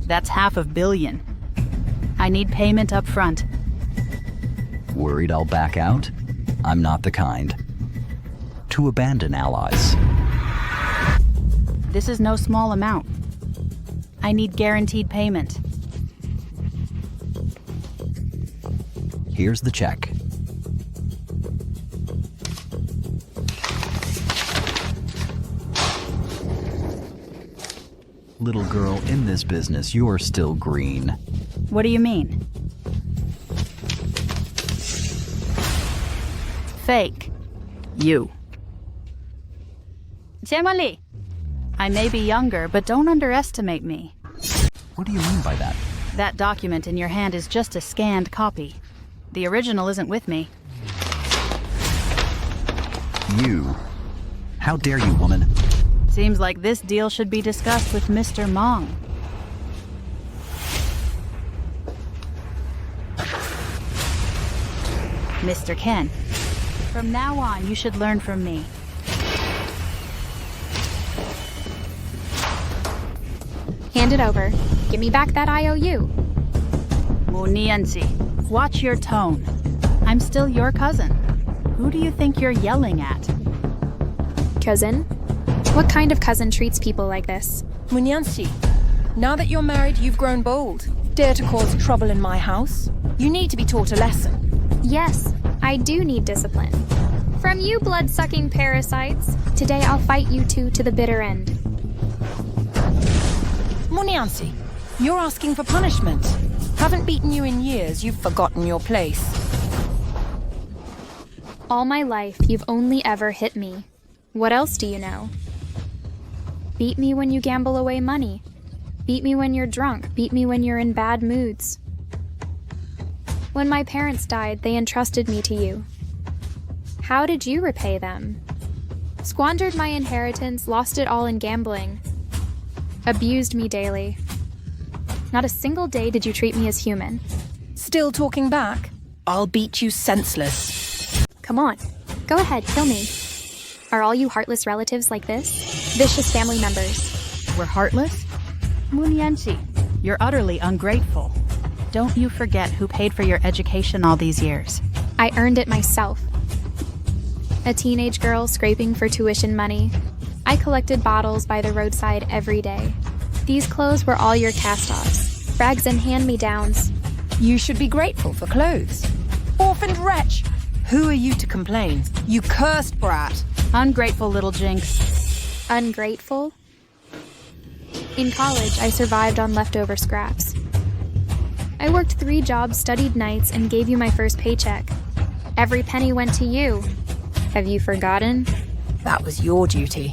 That's half a billion. I need payment up front. Worried I'll back out? I'm not the kind. To abandon allies. This is no small amount. I need guaranteed payment. Here's the check. Little girl, in this business, you're still green. What do you mean? Fake. You. Jianwanli, I may be younger, but don't underestimate me. What do you mean by that? That document in your hand is just a scanned copy. The original isn't with me. You. How dare you, woman? Seems like this deal should be discussed with Mr. Meng. Mr. Ken, from now on, you should learn from me. Hand it over. Give me back that IOU. Muniansi, watch your tone. I'm still your cousin. Who do you think you're yelling at? Cousin? What kind of cousin treats people like this? Munyansi, now that you're married, you've grown bold. Dare to cause trouble in my house? You need to be taught a lesson. Yes, I do need discipline. From you blood-sucking parasites, today I'll fight you two to the bitter end. Munyansi, you're asking for punishment. Haven't beaten you in years, you've forgotten your place. All my life, you've only ever hit me. What else do you know? Beat me when you gamble away money. Beat me when you're drunk. Beat me when you're in bad moods. When my parents died, they entrusted me to you. How did you repay them? Squandered my inheritance, lost it all in gambling. Abused me daily. Not a single day did you treat me as human. Still talking back? I'll beat you senseless. Come on, go ahead, kill me. Are all you heartless relatives like this? Vicious family members. We're heartless? Munyansi, you're utterly ungrateful. Don't you forget who paid for your education all these years. I earned it myself. A teenage girl scraping for tuition money. I collected bottles by the roadside every day. These clothes were all your cast-offs, rags and hand-me-downs. You should be grateful for clothes. Orphaned wretch! Who are you to complain? You cursed brat! Ungrateful little jinx. Ungrateful? In college, I survived on leftover scraps. I worked 3 jobs, studied nights, and gave you my first paycheck. Every penny went to you. Have you forgotten? That was your duty.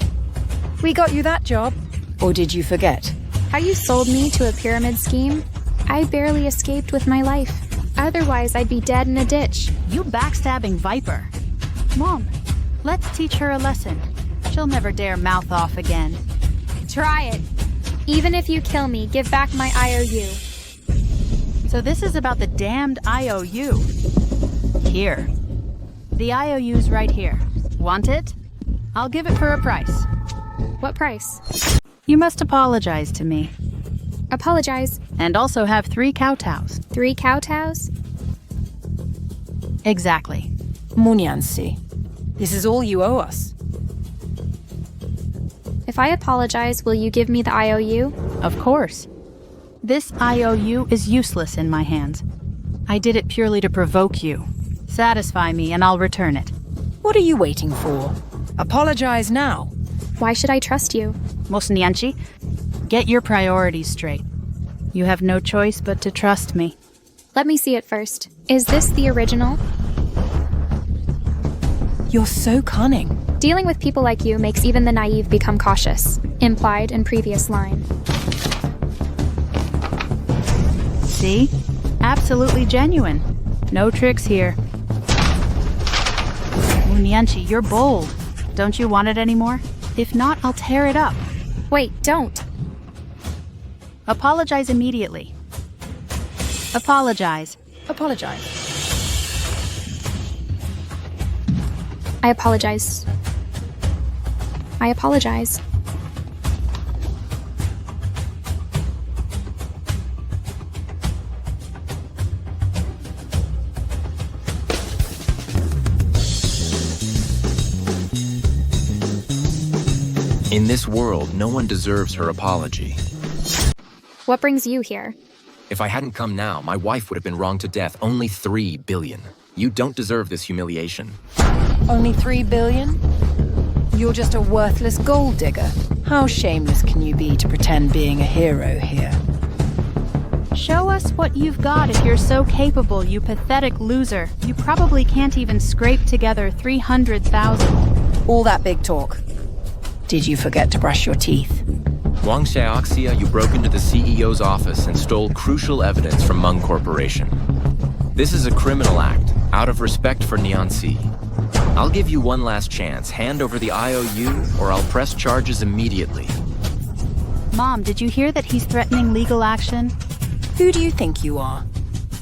We got you that job. Or did you forget? How you sold me to a pyramid scheme? I barely escaped with my life. Otherwise, I'd be dead in a ditch. You backstabbing viper. Mom, let's teach her a lesson. She'll never dare mouth off again. Try it. Even if you kill me, give back my IOU. So this is about the damned IOU. Here. The IOU's right here. Want it? I'll give it for a price. What price? You must apologize to me. Apologize. And also have 3 kowtows. 3 kowtows? Exactly. Munyansi, this is all you owe us. If I apologize, will you give me the IOU? Of course. This IOU is useless in my hands. I did it purely to provoke you. Satisfy me and I'll return it. What are you waiting for? Apologize now. Why should I trust you? Mosnianchi, get your priorities straight. You have no choice but to trust me. Let me see it first. Is this the original? You're so cunning. Dealing with people like you makes even the naive become cautious. Implied in previous line. See? Absolutely genuine. No tricks here. Munyanchi, you're bold. Don't you want it anymore? If not, I'll tear it up. Wait, don't. Apologize immediately. Apologize. Apologize. I apologize. I apologize. In this world, no one deserves her apology. What brings you here? If I hadn't come now, my wife would have been wronged to death. Only 3 billion. You don't deserve this humiliation. Only 3 billion? You're just a worthless gold digger. How shameless can you be to pretend being a hero here? Show us what you've got if you're so capable, you pathetic loser. You probably can't even scrape together 300,000. All that big talk. Did you forget to brush your teeth? Wang Xiaoxia, you broke into the CEO's office and stole crucial evidence from Meng Corporation. This is a criminal act, out of respect for Nianxi. I'll give you one last chance. Hand over the IOU, or I'll press charges immediately. Mom, did you hear that he's threatening legal action? Who do you think you are?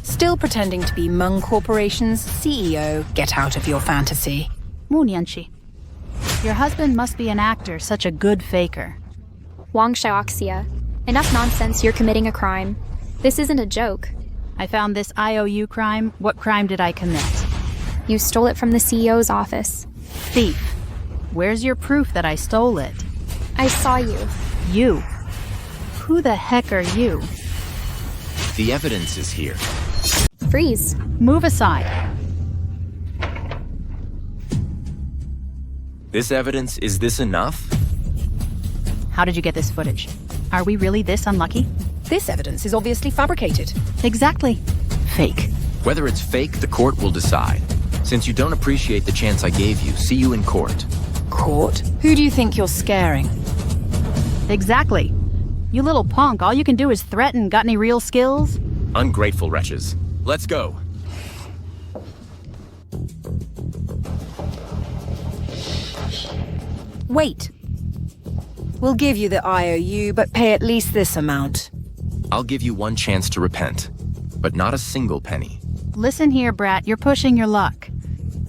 Still pretending to be Meng Corporation's CEO? Get out of your fantasy. Munyanchi, your husband must be an actor, such a good faker. Wang Xiaoxia. Enough nonsense, you're committing a crime. This isn't a joke. I found this IOU crime. What crime did I commit? You stole it from the CEO's office. Thief. Where's your proof that I stole it? I saw you. You? Who the heck are you? The evidence is here. Freeze. Move aside. This evidence, is this enough? How did you get this footage? Are we really this unlucky? This evidence is obviously fabricated. Exactly. Fake. Whether it's fake, the court will decide. Since you don't appreciate the chance I gave you, see you in court. Court? Who do you think you're scaring? Exactly. You little punk, all you can do is threaten. Got any real skills? Ungrateful wretches. Let's go. Wait. We'll give you the IOU, but pay at least this amount. I'll give you one chance to repent, but not a single penny. Listen here, brat, you're pushing your luck.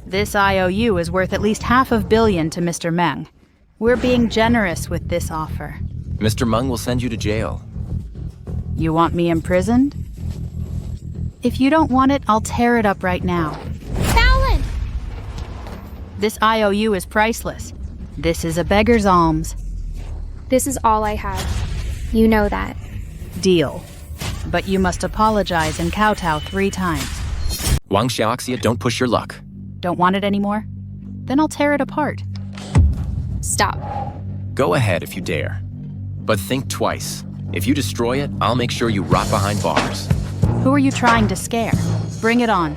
This IOU is worth at least $500 million to Mr. Meng. We're being generous with this offer. Mr. Meng will send you to jail. You want me imprisoned? If you don't want it, I'll tear it up right now. Fallon! This IOU is priceless. This is a beggar's alms. This is all I have. You know that. Deal. But you must apologize and kowtow 3 times. Wang Xiaoxia, don't push your luck. Don't want it anymore? Then I'll tear it apart. Stop. Go ahead if you dare. But think twice. If you destroy it, I'll make sure you rot behind bars. Who are you trying to scare? Bring it on.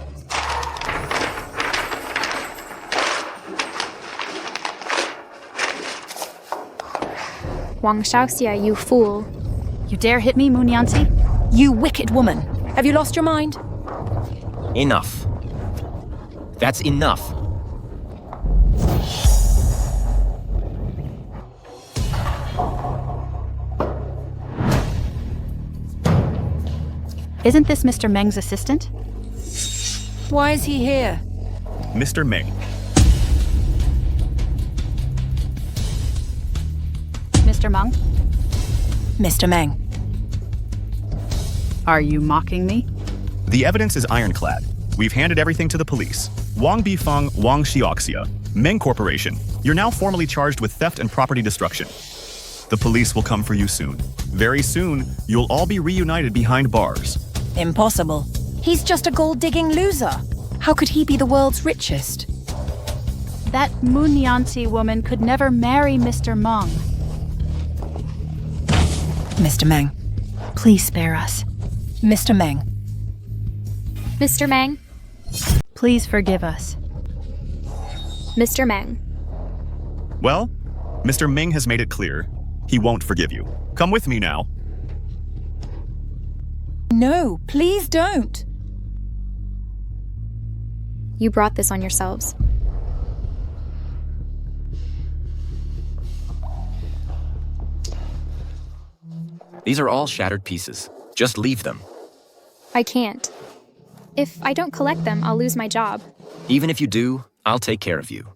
Wang Xiaoxia, you fool. You dare hit me, Munyansi? You wicked woman! Have you lost your mind? Enough. That's enough. Isn't this Mr. Meng's assistant? Why is he here? Mr. Meng. Mr. Meng? Mr. Meng. Are you mocking me? The evidence is ironclad. We've handed everything to the police. Wang Bifeng, Wang Xiaoxia, Meng Corporation. You're now formally charged with theft and property destruction. The police will come for you soon. Very soon, you'll all be reunited behind bars. Impossible. He's just a gold-digging loser. How could he be the world's richest? That Munyansi woman could never marry Mr. Meng. Mr. Meng. Please spare us. Mr. Meng. Mr. Meng? Please forgive us. Mr. Meng. Well, Mr. Meng has made it clear. He won't forgive you. Come with me now. No, please don't. You brought this on yourselves. These are all shattered pieces. Just leave them. I can't. If I don't collect them, I'll lose my job. Even if you do, I'll take care of you.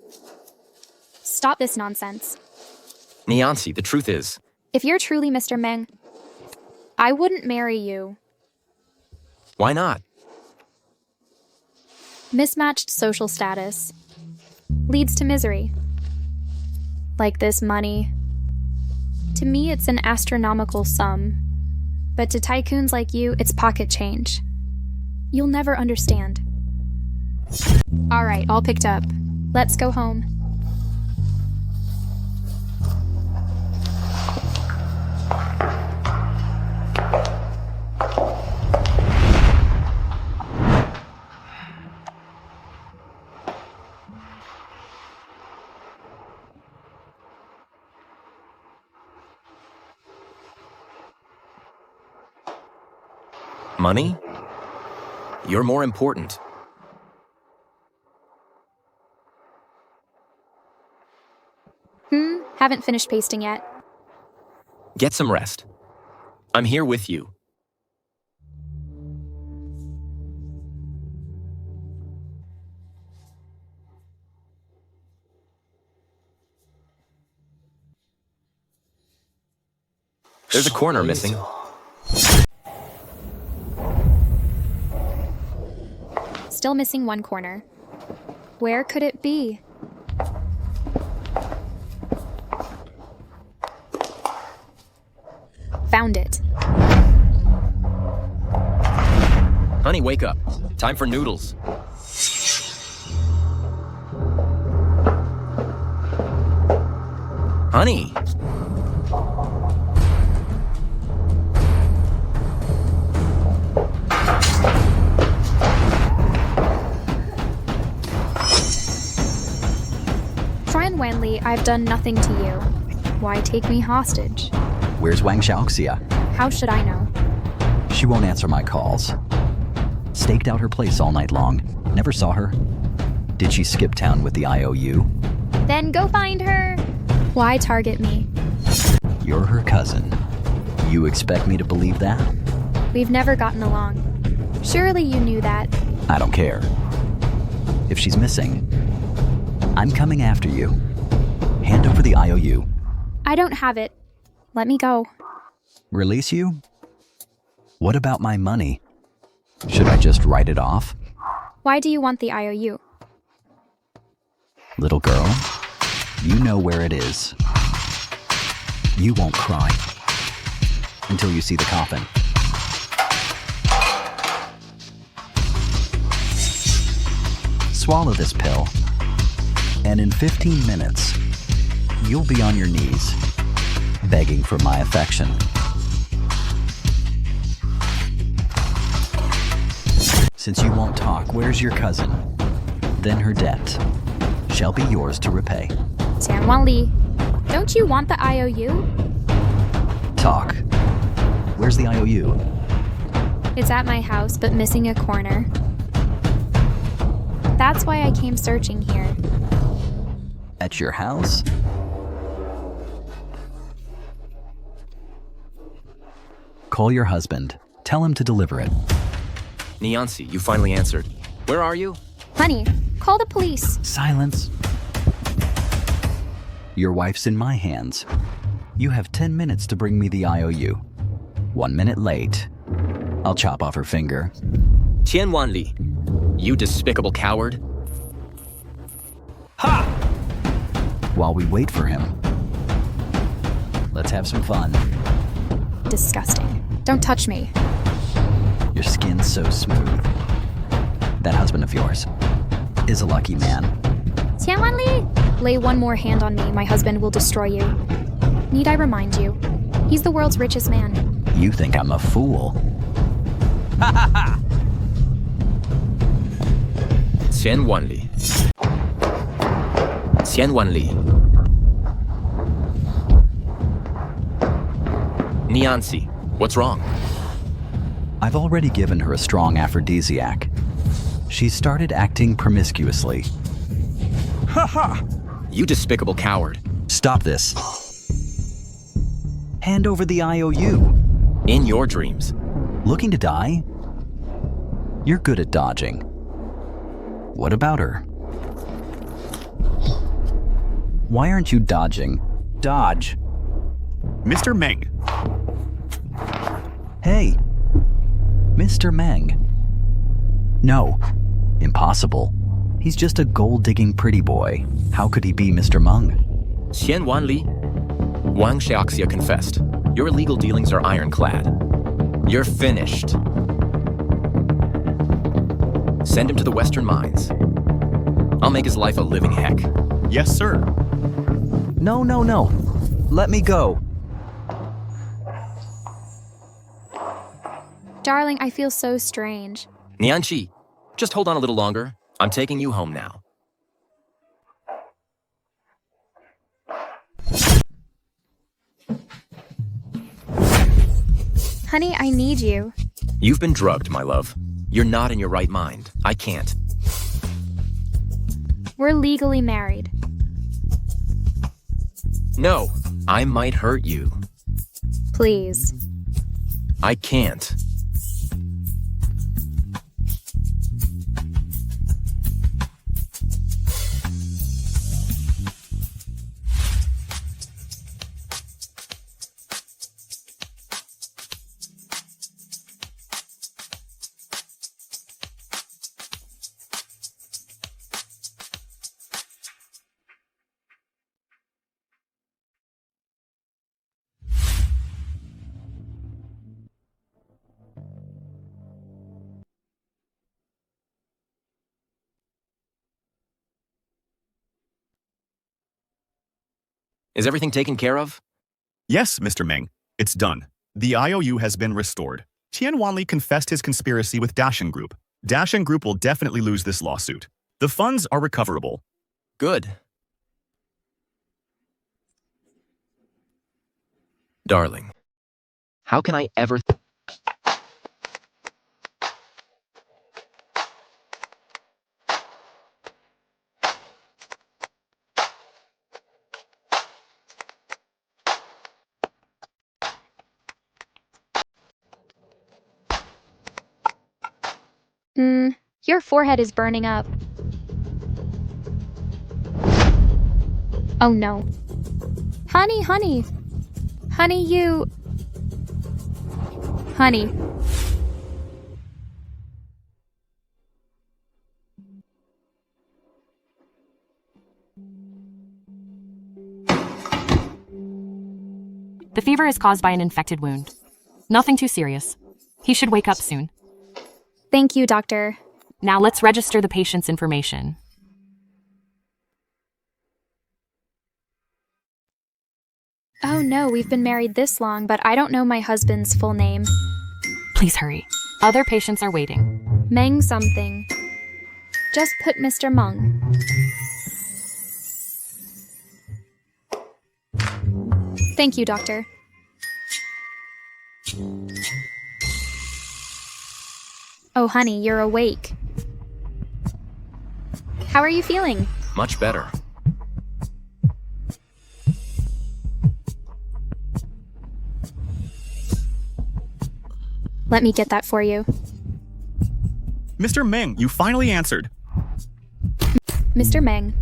Stop this nonsense. Niancy, the truth is... If you're truly Mr. Meng, I wouldn't marry you. Why not? Mismatched social status leads to misery. Like this money. To me, it's an astronomical sum. But to tycoons like you, it's pocket change. You'll never understand. All right, all picked up. Let's go home. Money? You're more important. Haven't finished pasting yet. Get some rest. I'm here with you. There's a corner missing. Still missing one corner. Where could it be? Found it. Honey, wake up. Time for noodles. Honey. Friend Wanli, I've done nothing to you. Why take me hostage? Where's Wang Xiaoxia? How should I know? She won't answer my calls. Staked out her place all night long. Never saw her. Did she skip town with the IOU? Then go find her. Why target me? You're her cousin. You expect me to believe that? We've never gotten along. Surely you knew that. I don't care. If she's missing, I'm coming after you. Hand over the IOU. I don't have it. Let me go. Release you? What about my money? Should I just write it off? Why do you want the IOU? Little girl, you know where it is. You won't cry until you see the coffin. Swallow this pill, and in 15 minutes, you'll be on your knees, begging for my affection. Since you won't talk, where's your cousin? Then her debt shall be yours to repay. Tian Wanli, don't you want the IOU? Talk. Where's the IOU? It's at my house, but missing a corner. That's why I came searching here. At your house? Call your husband. Tell him to deliver it. Niancy, you finally answered. Where are you? Honey, call the police. Silence. Your wife's in my hands. You have 10 minutes to bring me the IOU. 1 minute late, I'll chop off her finger. Tian Wanli, you despicable coward. Ha! While we wait for him, let's have some fun. Disgusting. Don't touch me. Your skin's so smooth. That husband of yours is a lucky man. Tian Wanli, lay one more hand on me, my husband will destroy you. Need I remind you? He's the world's richest man. You think I'm a fool? Ha ha ha! Tian Wanli. Tian Wanli. Niancy, what's wrong? I've already given her a strong aphrodisiac. She started acting promiscuously. Ha ha! You despicable coward. Stop this. Hand over the IOU. In your dreams. Looking to die? You're good at dodging. What about her? Why aren't you dodging? Dodge. Mr. Meng. Hey, Mr. Meng. No, impossible. He's just a gold-digging pretty boy. How could he be Mr. Meng? Tian Wanli, Wang Xiaoxia confessed. Your illegal dealings are ironclad. You're finished. Send him to the Western mines. I'll make his life a living heck. Yes, sir. No. Let me go. Darling, I feel so strange. Nianchi, just hold on a little longer. I'm taking you home now. Honey, I need you. You've been drugged, my love. You're not in your right mind. I can't. We're legally married. No, I might hurt you. Please. I can't. Is everything taken care of? Yes, Mr. Meng. It's done. The IOU has been restored. Tian Wanli confessed his conspiracy with Dashen Group. Dashen Group will definitely lose this lawsuit. The funds are recoverable. Good. Darling, how can I ever... Your forehead is burning up. Oh no. Honey. Honey, you... Honey. The fever is caused by an infected wound. Nothing too serious. He should wake up soon. Thank you, doctor. Now let's register the patient's information. Oh no, we've been married this long, but I don't know my husband's full name. Please hurry. Other patients are waiting. Meng something. Just put Mr. Meng. Thank you, doctor. Oh, honey, you're awake. How are you feeling? Much better. Let me get that for you. Mr. Meng, you finally answered. Mr. Meng.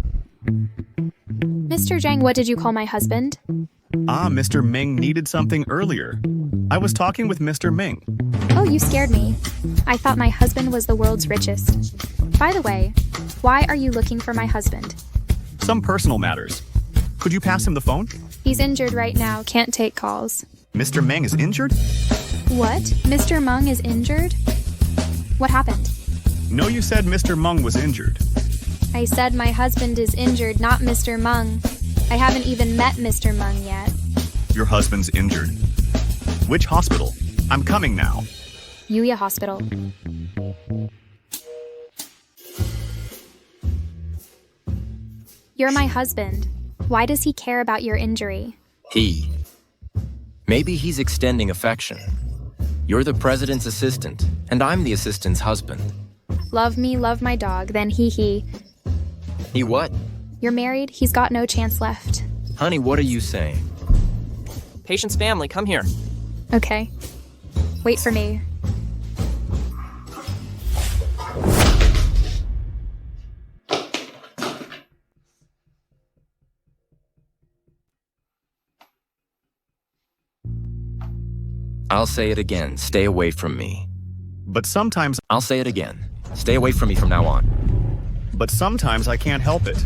Mr. Zhang, what did you call my husband? Mr. Meng needed something earlier. I was talking with Mr. Meng. Oh, you scared me. I thought my husband was the world's richest. By the way, why are you looking for my husband? Some personal matters. Could you pass him the phone? He's injured right now, can't take calls. Mr. Meng is injured? What? Mr. Meng is injured? What happened? No, you said Mr. Meng was injured. I said my husband is injured, not Mr. Meng. I haven't even met Mr. Meng yet. Your husband's injured. Which hospital? I'm coming now. Yuya Hospital. You're my husband. Why does he care about your injury? Maybe he's extending affection. You're the president's assistant, and I'm the assistant's husband. Love me, love my dog, then he. He what? You're married, he's got no chance left. Honey, what are you saying? Patient's family, come here. Okay. Wait for me. I'll say it again, stay away from me. But sometimes... I'll say it again, stay away from me from now on. But sometimes I can't help it.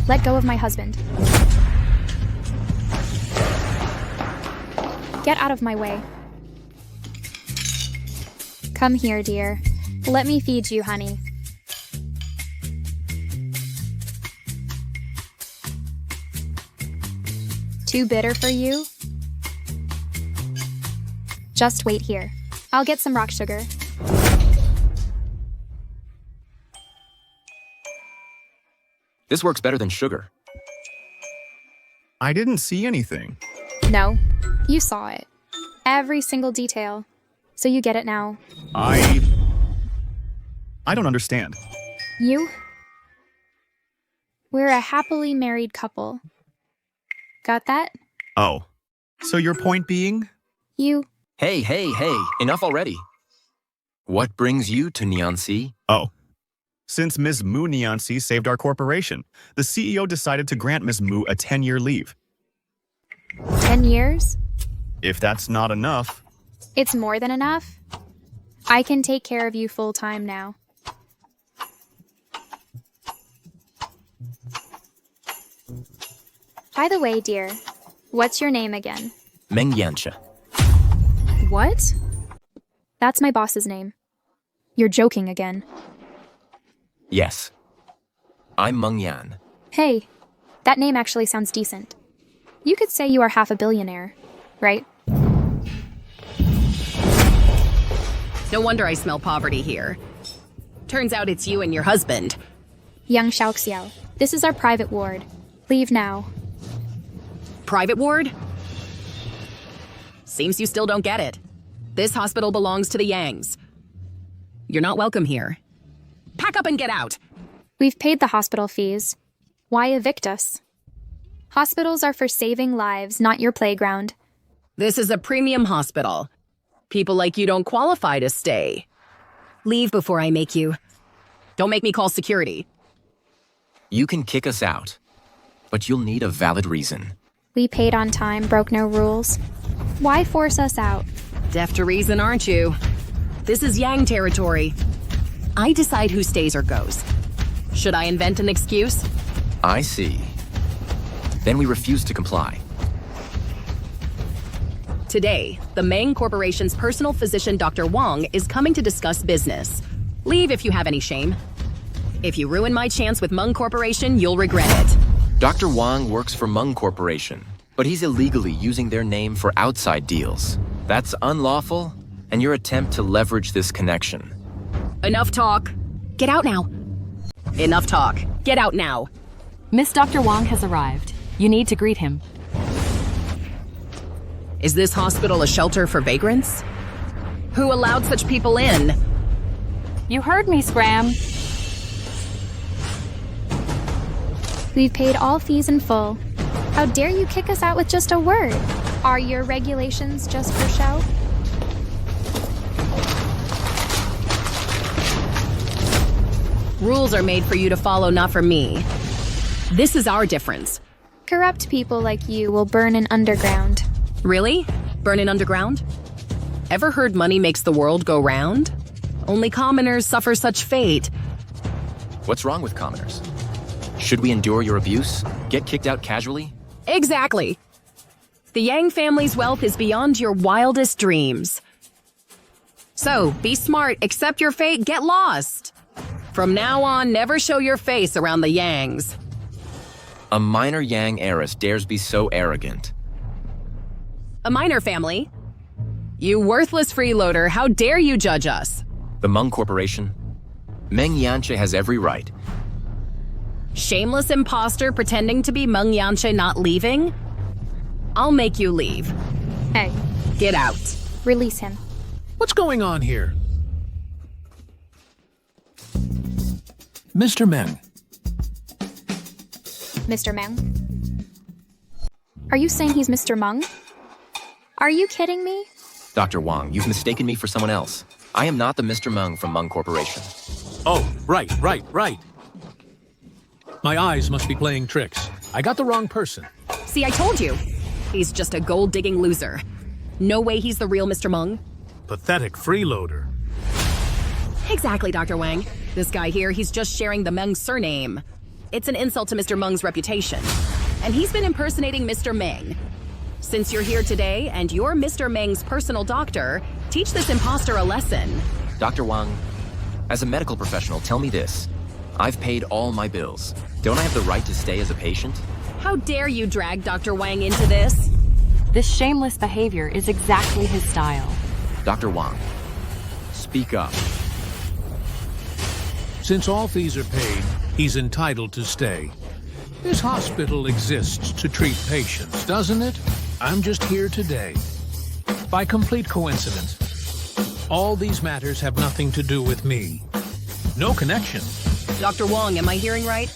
Let go of my husband. Get out of my way. Come here, dear. Let me feed you, honey. Too bitter for you? Just wait here. I'll get some rock sugar. This works better than sugar. I didn't see anything. No, you saw it. Every single detail. So you get it now. I don't understand. You? We're a happily married couple. Got that? Oh. So your point being? Hey, enough already. What brings you to Nianxi? Oh. Since Ms. Mu Nianxi saved our corporation, the CEO decided to grant Ms. Mu a 10-year leave. 10 years? If that's not enough... It's more than enough. I can take care of you full-time now. By the way, dear, what's your name again? Meng Yanxia. What? That's my boss's name. You're joking again. Yes. I'm Meng Yan. Hey, that name actually sounds decent. You could say you are half a billionaire, right? No wonder I smell poverty here. Turns out it's you and your husband. Yang Xiaoxiao, this is our private ward. Leave now. Private ward? Seems you still don't get it. This hospital belongs to the Yangs. You're not welcome here. Pack up and get out! We've paid the hospital fees. Why evict us? Hospitals are for saving lives, not your playground. This is a premium hospital. People like you don't qualify to stay. Leave before I make you. Don't make me call security. You can kick us out, but you'll need a valid reason. We paid on time, broke no rules. Why force us out? Deaf to reason, aren't you? This is Yang territory. I decide who stays or goes. Should I invent an excuse? I see. Then we refuse to comply. Today, the Meng Corporation's personal physician, Dr. Wang, is coming to discuss business. Leave if you have any shame. If you ruin my chance with Meng Corporation, you'll regret it. Dr. Wang works for Meng Corporation, but he's illegally using their name for outside deals. That's unlawful, and your attempt to leverage this connection. Enough talk. Get out now. Enough talk. Get out now. Miss Dr. Wang has arrived. You need to greet him. Is this hospital a shelter for vagrants? Who allowed such people in? You heard me, Scram. We've paid all fees in full. How dare you kick us out with just a word? Are your regulations just for show? Rules are made for you to follow, not for me. This is our difference. Corrupt people like you will burn in underground. Really? Burn in underground? Ever heard money makes the world go round? Only commoners suffer such fate. What's wrong with commoners? Should we endure your abuse? Get kicked out casually? Exactly. The Yang family's wealth is beyond your wildest dreams. So, be smart, accept your fate, get lost. From now on, never show your face around the Yangs. A minor Yang heiress dares be so arrogant. A minor family? You worthless freeloader, how dare you judge us? The Meng Corporation? Meng Yanche has every right. Shameless imposter pretending to be Meng Yanche not leaving? I'll make you leave. Hey. Get out. Release him. What's going on here? Mr. Meng. Mr. Meng? Are you saying he's Mr. Meng? Are you kidding me? Dr. Wang, you've mistaken me for someone else. I am not the Mr. Meng from Meng Corporation. Oh, right. My eyes must be playing tricks. I got the wrong person. See, I told you. He's just a gold-digging loser. No way he's the real Mr. Meng. Pathetic freeloader. Exactly, Dr. Wang. This guy here, he's just sharing the Meng surname. It's an insult to Mr. Meng's reputation. And he's been impersonating Mr. Meng. Since you're here today and you're Mr. Meng's personal doctor, teach this imposter a lesson. Dr. Wang, as a medical professional, tell me this. I've paid all my bills. Don't I have the right to stay as a patient? How dare you drag Dr. Wang into this? This shameless behavior is exactly his style. Dr. Wang, speak up. Since all fees are paid, he's entitled to stay. This hospital exists to treat patients, doesn't it? I'm just here today. By complete coincidence. All these matters have nothing to do with me. No connection. Dr. Wang, am I hearing right?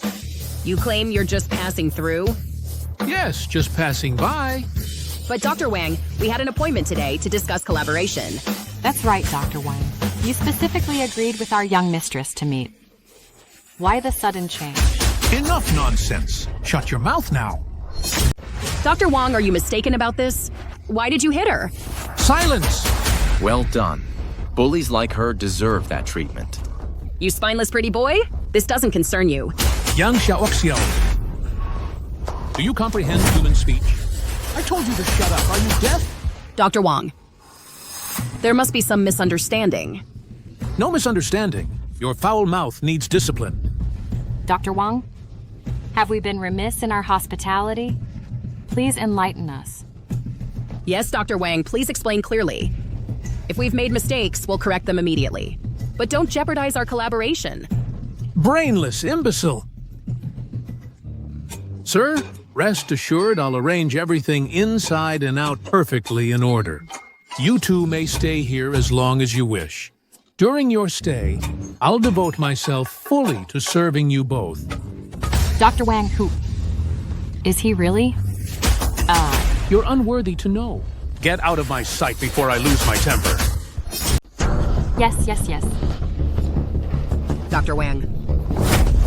You claim you're just passing through? Yes, just passing by. But Dr. Wang, we had an appointment today to discuss collaboration. That's right, Dr. Wang. You specifically agreed with our young mistress to meet. Why the sudden change? Enough nonsense. Shut your mouth now. Dr. Wang, are you mistaken about this? Why did you hit her? Silence! Well done. Bullies like her deserve that treatment. You spineless pretty boy? This doesn't concern you. Yang Xiaoxiao. Do you comprehend human speech? I told you to shut up. Are you deaf? Dr. Wang, there must be some misunderstanding. No misunderstanding. Your foul mouth needs discipline. Dr. Wang, Have we been remiss in our hospitality? Please enlighten us. Yes, Dr. Wang, please explain clearly. If we've made mistakes, we'll correct them immediately. But don't jeopardize our collaboration. Brainless imbecile! Sir, rest assured I'll arrange everything inside and out perfectly in order. You two may stay here as long as you wish. During your stay, I'll devote myself fully to serving you both. Dr. Wang, who? Is he really? You're unworthy to know. Get out of my sight before I lose my temper. Yes. Dr. Wang.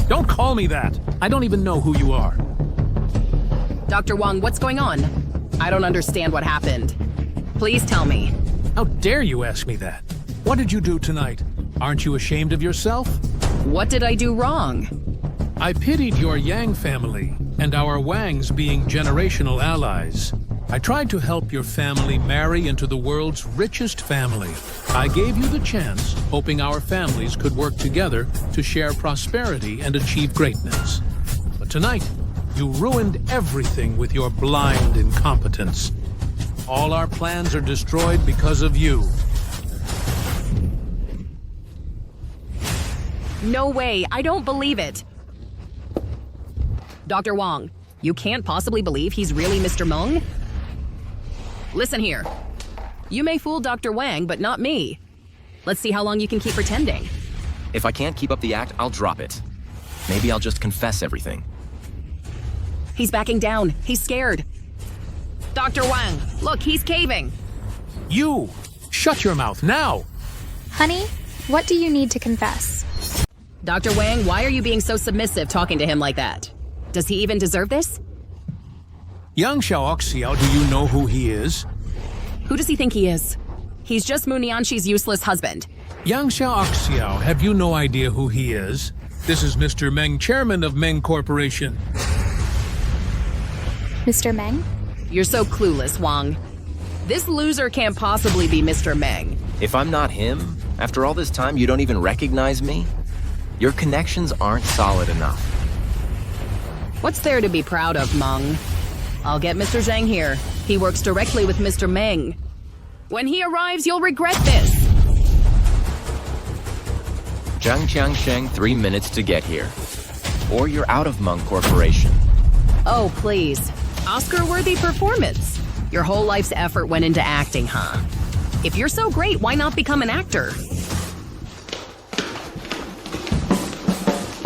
Don't call me that. I don't even know who you are. Dr. Wang, what's going on? I don't understand what happened. Please tell me. How dare you ask me that? What did you do tonight? Aren't you ashamed of yourself? What did I do wrong? I pitied your Yang family and our Wangs being generational allies. I tried to help your family marry into the world's richest family. I gave you the chance, hoping our families could work together to share prosperity and achieve greatness. But tonight, you ruined everything with your blind incompetence. All our plans are destroyed because of you. No way, I don't believe it. Dr. Wang, you can't possibly believe he's really Mr. Meng? Listen here. You may fool Dr. Wang, but not me. Let's see how long you can keep pretending. If I can't keep up the act, I'll drop it. Maybe I'll just confess everything. He's backing down. He's scared. Dr. Wang, look, he's caving. You! Shut your mouth now! Honey, what do you need to confess? Dr. Wang, why are you being so submissive talking to him like that? Does he even deserve this? Yang Xiaoxiao, do you know who he is? Who does he think he is? He's just Mu Nianxi's useless husband. Yang Xiaoxiao, have you no idea who he is? This is Mr. Meng, chairman of Meng Corporation. Mr. Meng? You're so clueless, Wang. This loser can't possibly be Mr. Meng. If I'm not him, after all this time you don't even recognize me? Your connections aren't solid enough. What's there to be proud of, Meng? I'll get Mr. Zhang here. He works directly with Mr. Meng. When he arrives, you'll regret this. Zhang Qiangsheng, 3 minutes to get here. Or you're out of Meng Corporation. Oh, please. Oscar-worthy performance. Your whole life's effort went into acting, huh? If you're so great, why not become an actor?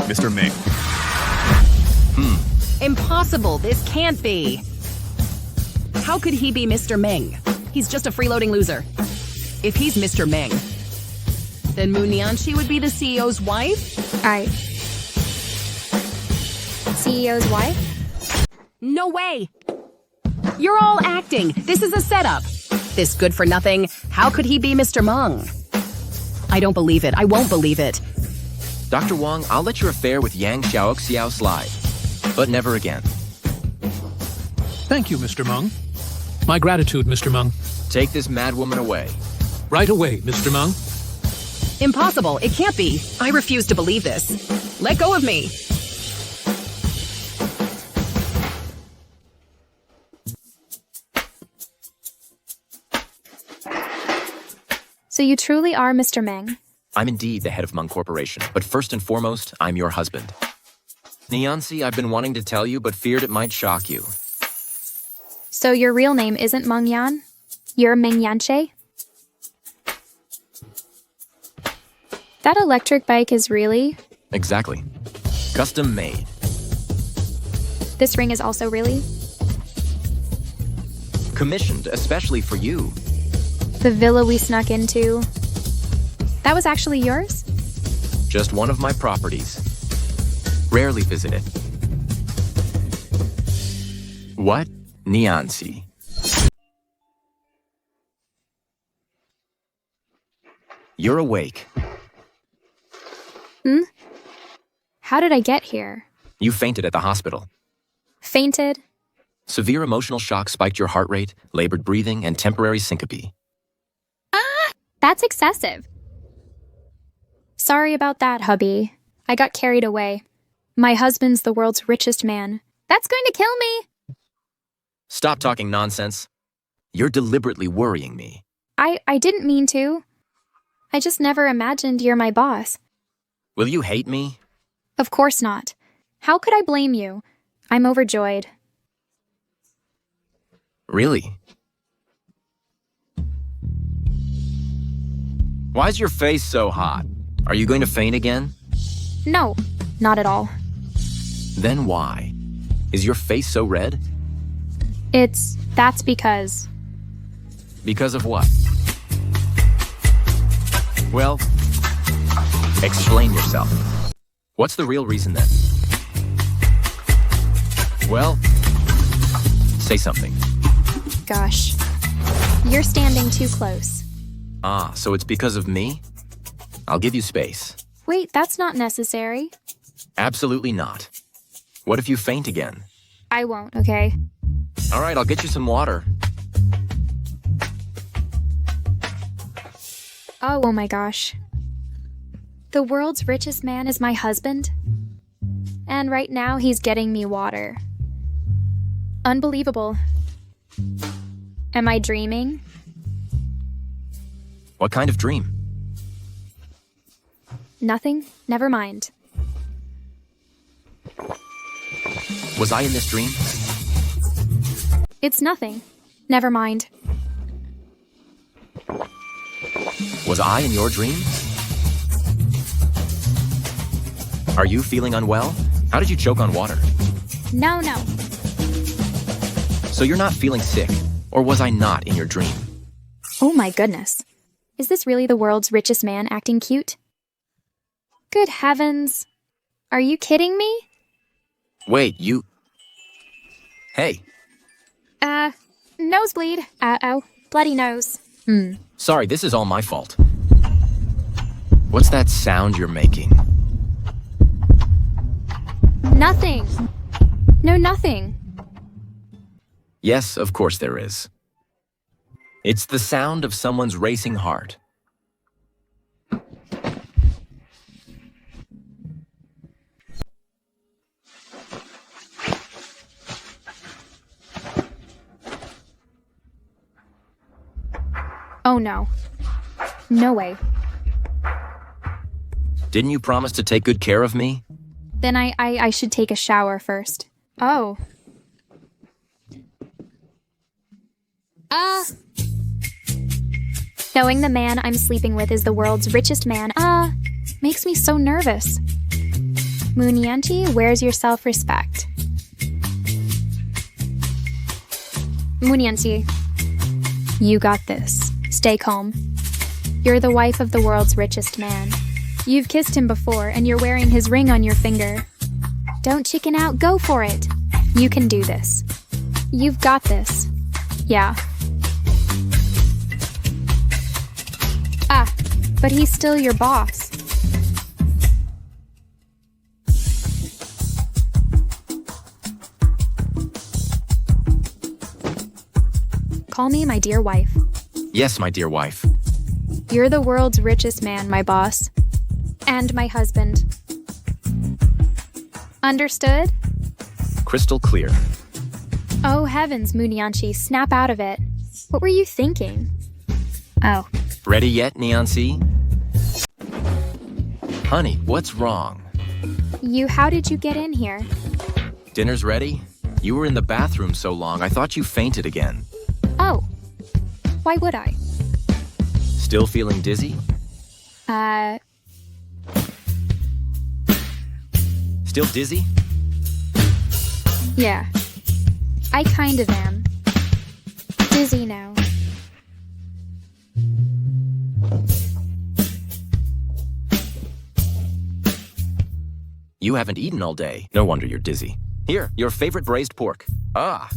Mr. Meng. Impossible. This can't be. How could he be Mr. Meng? He's just a freeloading loser. If he's Mr. Meng, then Mu Nianxi would be the CEO's wife? CEO's wife? No way! You're all acting. This is a setup. This good-for-nothing. How could he be Mr. Meng? I don't believe it. I won't believe it. Dr. Wang, I'll let your affair with Yang Xiaoxiao slide. But never again. Thank you, Mr. Meng. My gratitude, Mr. Meng. Take this madwoman away. Right away, Mr. Meng. Impossible. It can't be. I refuse to believe this. Let go of me. So you truly are Mr. Meng? I'm indeed the head of Meng Corporation, but first and foremost, I'm your husband. Nianxi, I've been wanting to tell you, but feared it might shock you. So your real name isn't Meng Yan? You're Meng Yanche? That electric bike is really? Exactly. Custom made. This ring is also really? Commissioned, especially for you. The villa we snuck into. That was actually yours? Just one of my properties. Rarely visited. What? Nianxi. You're awake. How did I get here? You fainted at the hospital. Fainted? Severe emotional shock spiked your heart rate, labored breathing, and temporary syncope. That's excessive. Sorry about that, hubby. I got carried away. My husband's the world's richest man. That's going to kill me! Stop talking nonsense. You're deliberately worrying me. I didn't mean to. I just never imagined you're my boss. Will you hate me? Of course not. How could I blame you? I'm overjoyed. Really? Why's your face so hot? Are you going to faint again? No, not at all. Then why? Is your face so red? That's because... Because of what? Well, explain yourself. What's the real reason then? Well, say something. Gosh, you're standing too close. Ah, so it's because of me? I'll give you space. Wait, that's not necessary. Absolutely not. What if you faint again? I won't, okay? All right, I'll get you some water. Oh my gosh. The world's richest man is my husband? And right now he's getting me water. Unbelievable. Am I dreaming? What kind of dream? Nothing? Never mind. Was I in this dream? It's nothing. Never mind. Was I in your dream? Are you feeling unwell? How did you choke on water? No. So you're not feeling sick, or was I not in your dream? Oh my goodness. Is this really the world's richest man acting cute? Good heavens. Are you kidding me? Wait, you... Hey. Nosebleed. Uh-oh. Bloody nose. Sorry, this is all my fault. What's that sound you're making? Nothing. No, nothing. Yes, of course there is. It's the sound of someone's racing heart. Oh no. No way. Didn't you promise to take good care of me? Then I should take a shower first. Oh. Knowing the man I'm sleeping with is the world's richest man, makes me so nervous. Munianchi, where's your self-respect? Munianchi, you got this. Stay calm. You're the wife of the world's richest man. You've kissed him before, and you're wearing his ring on your finger. Don't chicken out, go for it. You can do this. You've got this. Yeah. But he's still your boss. Call me my dear wife. Yes, my dear wife. You're the world's richest man, my boss. And my husband. Understood? Crystal clear. Oh heavens, Munianchi, snap out of it. What were you thinking? Oh. Ready yet, Neoncy? Honey, what's wrong? How did you get in here? Dinner's ready? You were in the bathroom so long, I thought you fainted again. Oh. Why would I? Still feeling dizzy? Still dizzy? Yeah. I kind of am. Dizzy now. You haven't eaten all day. No wonder you're dizzy. Here, your favorite braised pork. Ah.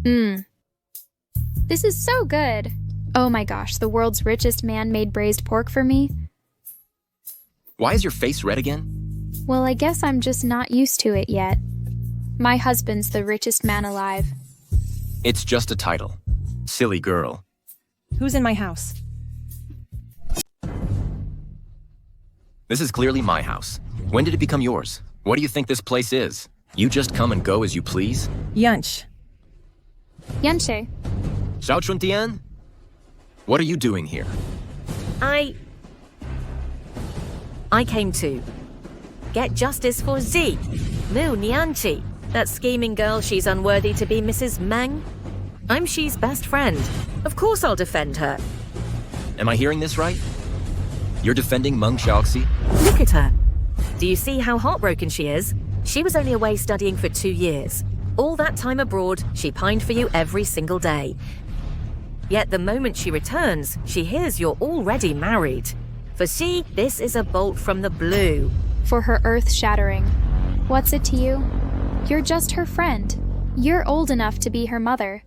This is so good. Oh my gosh, the world's richest man made braised pork for me. Why is your face red again? Well, I guess I'm just not used to it yet. My husband's the richest man alive. It's just a title. Silly girl. Who's in my house? This is clearly my house. When did it become yours? What do you think this place is? You just come and go as you please? Yunch. Yanshe. Zhao Chuntian? What are you doing here? I came to get justice for Z. Mu Nianchi. That scheming girl, she's unworthy to be Mrs. Meng. I'm she's best friend. Of course I'll defend her. Am I hearing this right? You're defending Meng Xiaoxi? Look at her. Do you see how heartbroken she is? She was only away studying for 2 years. All that time abroad, she pined for you every single day. Yet the moment she returns, she hears you're already married. For she, this is a bolt from the blue. For her earth-shattering. What's it to you? You're just her friend. You're old enough to be her mother.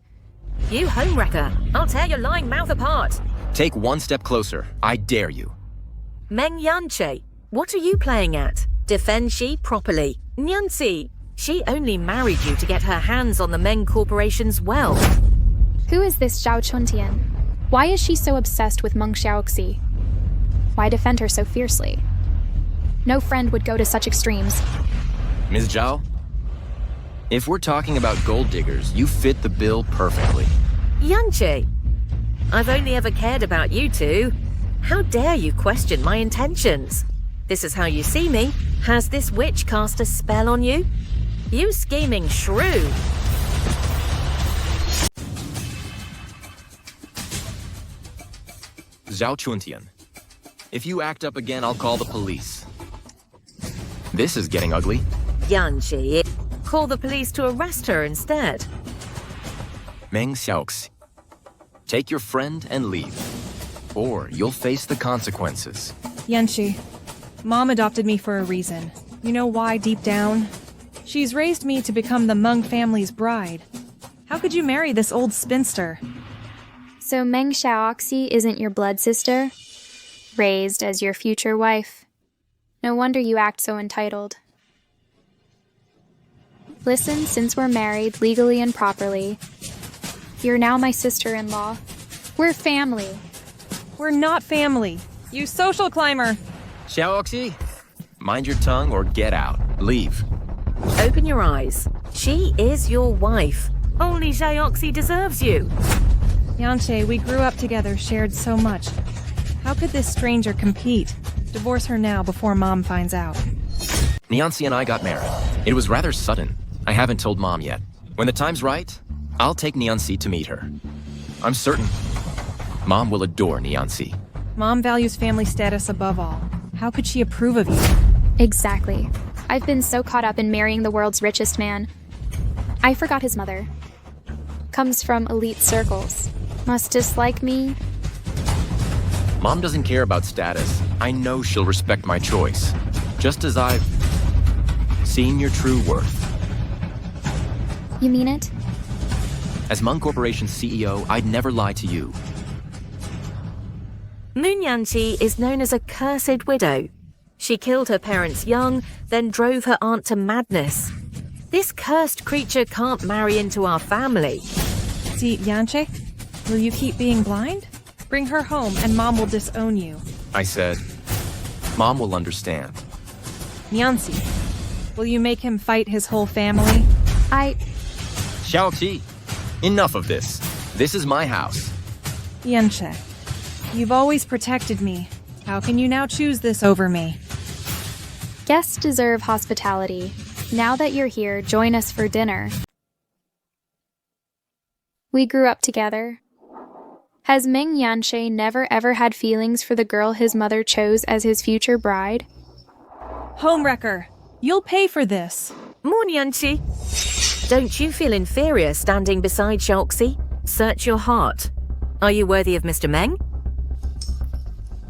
You homewrecker. I'll tear your lying mouth apart. Take one step closer. I dare you. Meng Yanche, what are you playing at? Defend she properly. Nyansi, she only married you to get her hands on the Meng Corporation's wealth. Who is this Zhao Chuntian? Why is she so obsessed with Meng Xiaoxi? Why defend her so fiercely? No friend would go to such extremes. Ms. Zhao? If we're talking about gold diggers, you fit the bill perfectly. Yanche, I've only ever cared about you two. How dare you question my intentions? This is how you see me. Has this witch cast a spell on you? You scheming shrew. Zhao Chuntian. If you act up again, I'll call the police. This is getting ugly. Yanchi, call the police to arrest her instead. Meng Xiaoxi. Take your friend and leave. Or you'll face the consequences. Yanchi, Mom adopted me for a reason. You know why deep down? She's raised me to become the Meng family's bride. How could you marry this old spinster? So Meng Xiaoxi isn't your blood sister? Raised as your future wife. No wonder you act so entitled. Listen, since we're married legally and properly, you're now my sister-in-law. We're family. We're not family. You social climber. Xiaoxi, mind your tongue or get out. Leave. Open your eyes. She is your wife. Only Xiaoxi deserves you. Yanche, we grew up together, shared so much. How could this stranger compete? Divorce her now before Mom finds out. Nianci and I got married. It was rather sudden. I haven't told Mom yet. When the time's right, I'll take Nianci to meet her. I'm certain Mom will adore Nianci. Mom values family status above all. How could she approve of you? Exactly. I've been so caught up in marrying the world's richest man. I forgot his mother. Comes from elite circles. Must dislike me. Mom doesn't care about status. I know she'll respect my choice. Just as I've seen your true worth. You mean it? As Meng Corporation's CEO, I'd never lie to you. Munyanchi is known as a cursed widow. She killed her parents young, then drove her aunt to madness. This cursed creature can't marry into our family. See, Yanche, will you keep being blind? Bring her home and Mom will disown you. I said, Mom will understand. Nianci, will you make him fight his whole family? Xiaoqi, enough of this. This is my house. Yanche, you've always protected me. How can you now choose this over me? Guests deserve hospitality. Now that you're here, join us for dinner. We grew up together. Has Meng Yanche never ever had feelings for the girl his mother chose as his future bride? Homewrecker, you'll pay for this. Munyanchi, don't you feel inferior standing beside Xiaoxi? Search your heart. Are you worthy of Mr. Meng?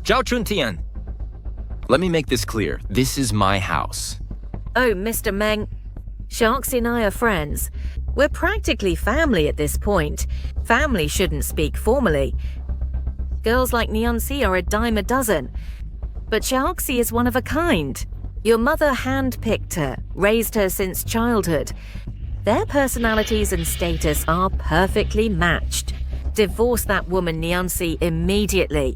Zhao Chuntian. Let me make this clear. This is my house. Oh, Mr. Meng, Xiaoxi and I are friends. We're practically family at this point. Family shouldn't speak formally. Girls like Nianci are a dime a dozen. But Xiaoxi is one of a kind. Your mother handpicked her, raised her since childhood. Their personalities and status are perfectly matched. Divorce that woman, Nianci, immediately.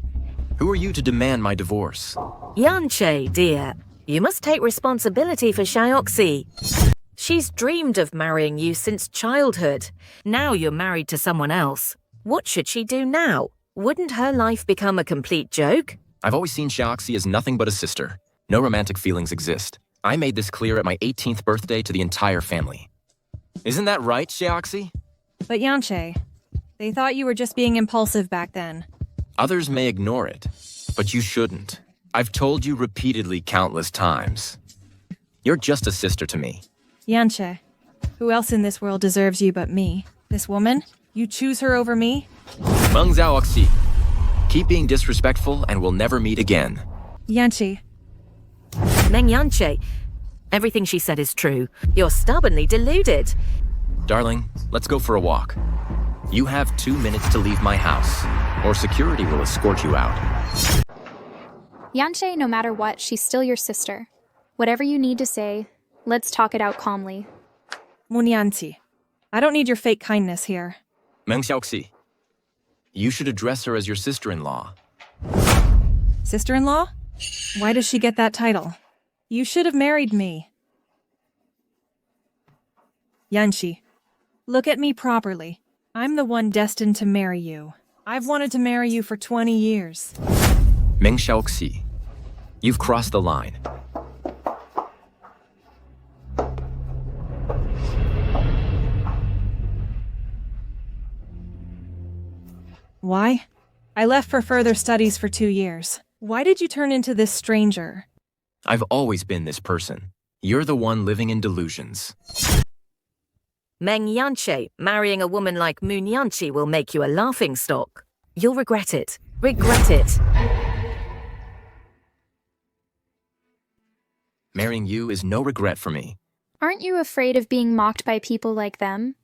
Who are you to demand my divorce? Yanche, dear. You must take responsibility for Xiaoxi. She's dreamed of marrying you since childhood. Now you're married to someone else. What should she do now? Wouldn't her life become a complete joke? I've always seen Xiaoxi as nothing but a sister. No romantic feelings exist. I made this clear at my 18th birthday to the entire family. Isn't that right, Xiaoxi? But Yanche, they thought you were just being impulsive back then. Others may ignore it, but you shouldn't. I've told you repeatedly countless times. You're just a sister to me. Yanche, who else in this world deserves you but me? This woman? You choose her over me? Meng Xiaoxi, keep being disrespectful and we'll never meet again. Yanchi. Meng Yanche, everything she said is true. You're stubbornly deluded. Darling, let's go for a walk. You have 2 minutes to leave my house, or security will escort you out. Yanche, no matter what, she's still your sister. Whatever you need to say, let's talk it out calmly. Munyanti, I don't need your fake kindness here. Meng Xiaoxi, you should address her as your sister-in-law. Sister-in-law? Why does she get that title? You should have married me. Yanchi, look at me properly. I'm the one destined to marry you. I've wanted to marry you for 20 years. Meng Xiaoxi, you've crossed the line. Why? I left for further studies for 2 years. Why did you turn into this stranger? I've always been this person. You're the one living in delusions. Meng Yanche, marrying a woman like Moon Yanchi will make you a laughingstock. You'll regret it. Regret it. Marrying you is no regret for me. Aren't you afraid of being mocked by people like them?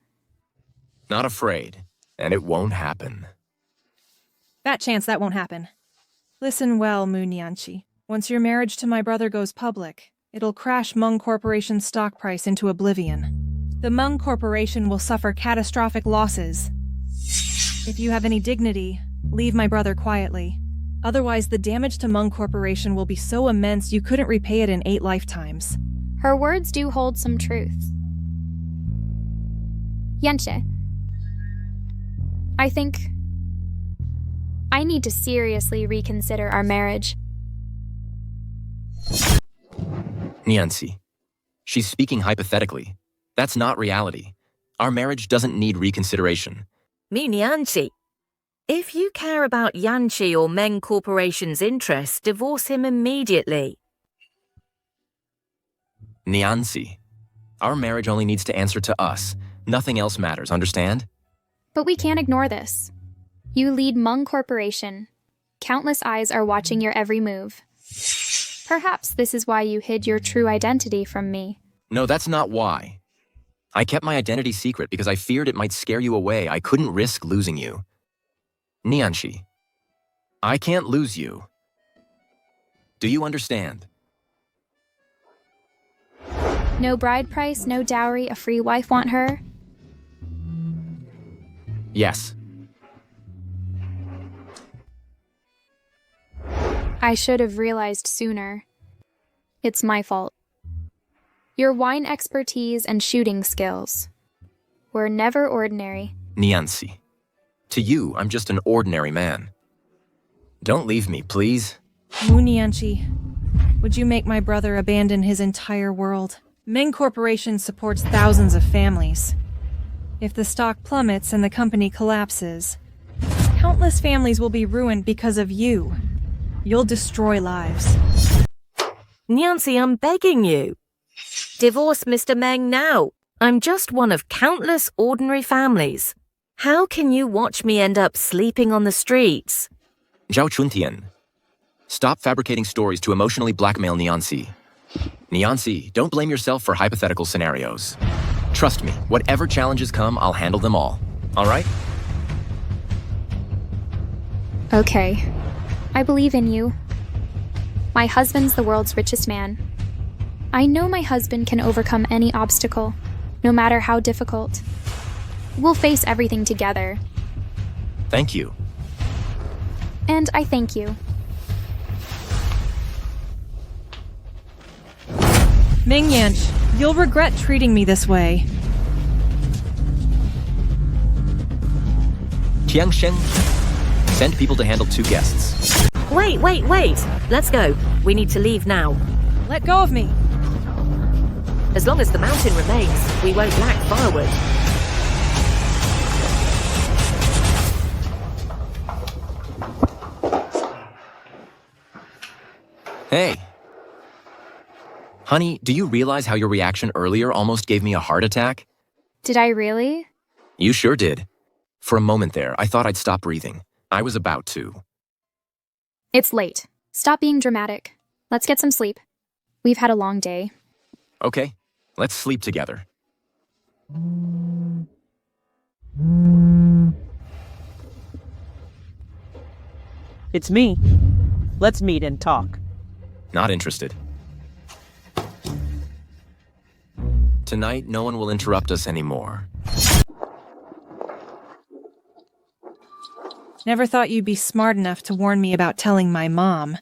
Not afraid, and it won't happen. Fat chance that won't happen. Listen well, Moon Yanchi. Once your marriage to my brother goes public, it'll crash Hmong Corporation's stock price into oblivion. The Hmong Corporation will suffer catastrophic losses. If you have any dignity, leave my brother quietly. Otherwise, the damage to Hmong Corporation will be so immense you couldn't repay it in 8 lifetimes. Her words do hold some truth. Yanche, I think I need to seriously reconsider our marriage. Niancy, she's speaking hypothetically. That's not reality. Our marriage doesn't need reconsideration. Moon Yanchi, if you care about Yanchi or Meng Corporation's interests, divorce him immediately. Niancy, our marriage only needs to answer to us. Nothing else matters, understand? But we can't ignore this. You lead Hmong Corporation. Countless eyes are watching your every move. Perhaps this is why you hid your true identity from me. No, that's not why. I kept my identity secret because I feared it might scare you away. I couldn't risk losing you. Nianchi, I can't lose you. Do you understand? No bride price, no dowry, a free wife want her? Yes. I should have realized sooner. It's my fault. Your wine expertise and shooting skills were never ordinary. Niancy, to you, I'm just an ordinary man. Don't leave me, please. Munianchi, would you make my brother abandon his entire world? Meng Corporation supports thousands of families. If the stock plummets and the company collapses, countless families will be ruined because of you. You'll destroy lives. Niancy, I'm begging you. Divorce Mr. Meng now. I'm just one of countless ordinary families. How can you watch me end up sleeping on the streets? Zhao Chuntian, stop fabricating stories to emotionally blackmail Niancy. Niancy, don't blame yourself for hypothetical scenarios. Trust me, whatever challenges come, I'll handle them all. All right? Okay. I believe in you. My husband's the world's richest man. I know my husband can overcome any obstacle, no matter how difficult. We'll face everything together. Thank you. And I thank you. Ming Yanch, you'll regret treating me this way. Tiangsheng, send people to handle 2 guests. Wait. Let's go. We need to leave now. Let go of me. As long as the mountain remains, we won't lack firewood. Hey. Honey, do you realize how your reaction earlier almost gave me a heart attack? Did I really? You sure did. For a moment there, I thought I'd stop breathing. I was about to. It's late. Stop being dramatic. Let's get some sleep. We've had a long day. Okay, let's sleep together. It's me. Let's meet and talk. Not interested. Tonight, no one will interrupt us anymore. Never thought you'd be smart enough to warn me about telling my mom.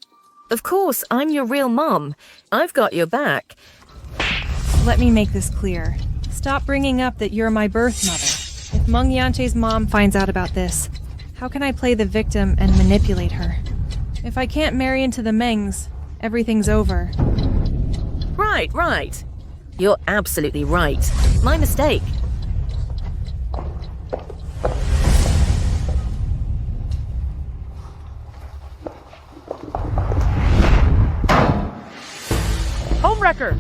Of course, I'm your real mom. I've got your back. Let me make this clear. Stop bringing up that you're my birth mother. If Meng Yanche's mom finds out about this, how can I play the victim and manipulate her? If I can't marry into the Mengs, everything's over. Right. You're absolutely right. My mistake. Homewrecker!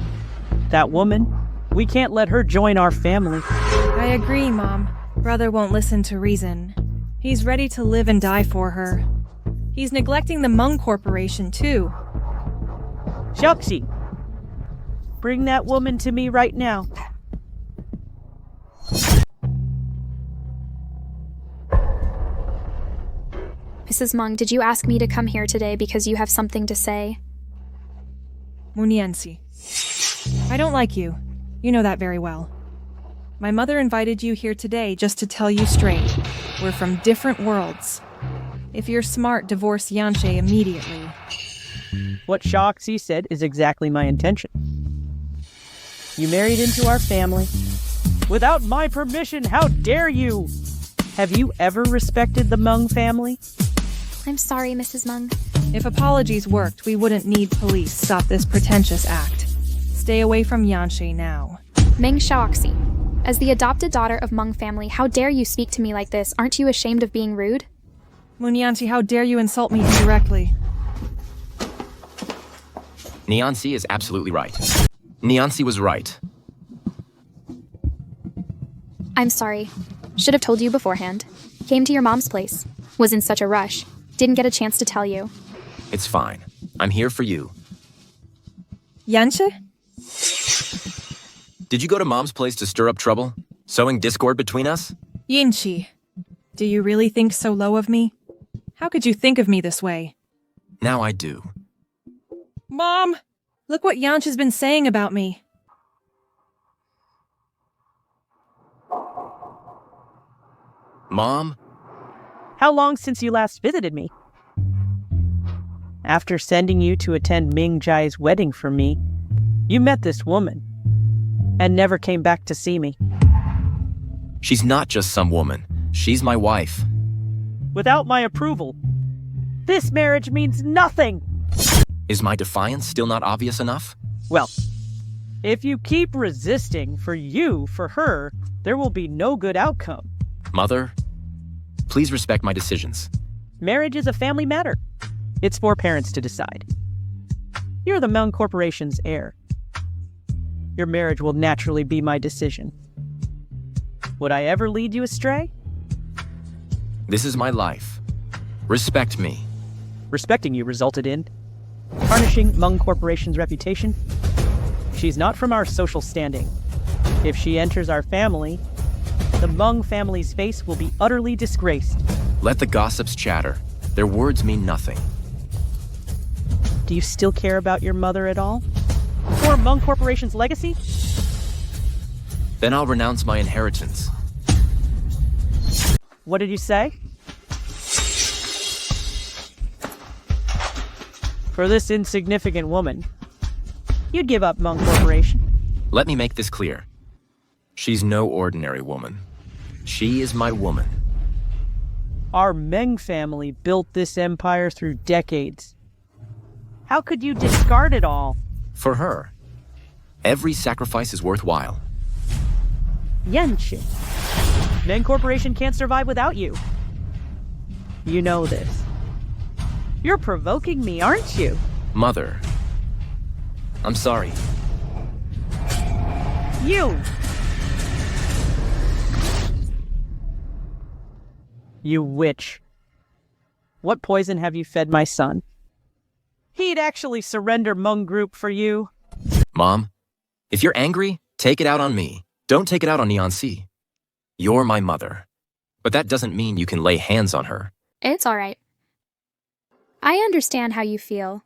That woman, we can't let her join our family. I agree, Mom. Brother won't listen to reason. He's ready to live and die for her. He's neglecting the Meng Corporation, too. Shuxi! Bring that woman to me right now. Mrs. Meng, did you ask me to come here today because you have something to say? Muniansi. I don't like you. You know that very well. My mother invited you here today just to tell you straight. We're from different worlds. If you're smart, divorce Yanche immediately. What Shuxi said is exactly my intention. You married into our family. Without my permission, how dare you? Have you ever respected the Meng family? I'm sorry, Mrs. Meng. If apologies worked, we wouldn't need police to stop this pretentious act. Stay away from Yanche now. Meng Shaoxi, as the adopted daughter of Meng family, how dare you speak to me like this? Aren't you ashamed of being rude? Munianchi, how dare you insult me indirectly? Niancy is absolutely right. Niancy was right. I'm sorry. Should have told you beforehand. Came to your mom's place. Was in such a rush. Didn't get a chance to tell you. It's fine. I'm here for you. Yanche? Did you go to Mom's place to stir up trouble? Sowing discord between us? Yinchi, do you really think so low of me? How could you think of me this way? Now I do. Mom! Look what Yanche's been saying about me. Mom? How long since you last visited me? After sending you to attend Ming Jai's wedding for me, you met this woman and never came back to see me. She's not just some woman. She's my wife. Without my approval, this marriage means nothing! Is my defiance still not obvious enough? Well, if you keep resisting for her, there will be no good outcome. Mother, please respect my decisions. Marriage is a family matter. It's for parents to decide. You're the Meng Corporation's heir. Your marriage will naturally be my decision. Would I ever lead you astray? This is my life. Respect me. Respecting you resulted in tarnishing Meng Corporation's reputation. She's not from our social standing. If she enters our family, the Meng family's face will be utterly disgraced. Let the gossips chatter. Their words mean nothing. Do you still care about your mother at all? Or Meng Corporation's legacy? Then I'll renounce my inheritance. What did you say? For this insignificant woman, you'd give up Meng Corporation. Let me make this clear. She's no ordinary woman. She is my woman. Our Meng family built this empire through decades. How could you discard it all? For her, every sacrifice is worthwhile. Yanqi. Meng Corporation can't survive without you. You know this. You're provoking me, aren't you? Mother, I'm sorry. You! You witch. What poison have you fed my son? He'd actually surrender Meng Group for you. Mom, if you're angry, take it out on me. Don't take it out on Neon-C. You're my mother. But that doesn't mean you can lay hands on her. It's all right. I understand how you feel.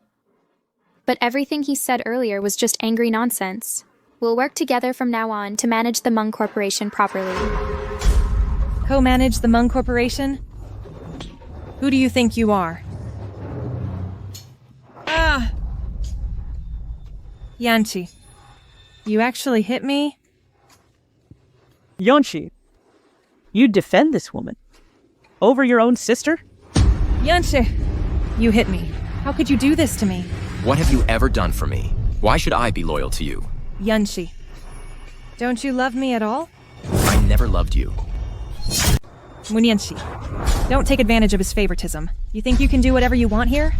But everything he said earlier was just angry nonsense. We'll work together from now on to manage the Meng Corporation properly. Co-manage the Meng Corporation? Who do you think you are? Ah! Yanqi, you actually hit me? Yanqi, you'd defend this woman? Over your own sister? Yanqi, you hit me. How could you do this to me? What have you ever done for me? Why should I be loyal to you? Yanqi, don't you love me at all? I never loved you. Munyanshi, don't take advantage of his favoritism. You think you can do whatever you want here?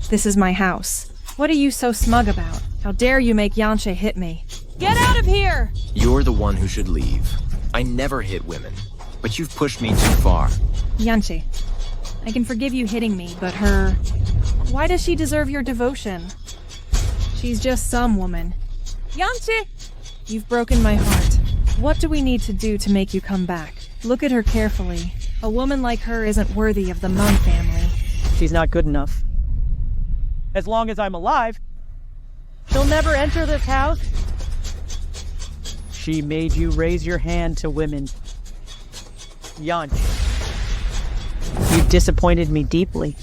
This is my house. What are you so smug about? How dare you make Yanqi hit me? Get out of here! You're the one who should leave. I never hit women, but you've pushed me too far. Yanqi, I can forgive you hitting me, but her... Why does she deserve your devotion? She's just some woman. Yanqi! You've broken my heart. What do we need to do to make you come back? Look at her carefully. A woman like her isn't worthy of the Meng family. She's not good enough. As long as I'm alive, she'll never enter this house. She made you raise your hand to women. Yanqi, you disappointed me deeply.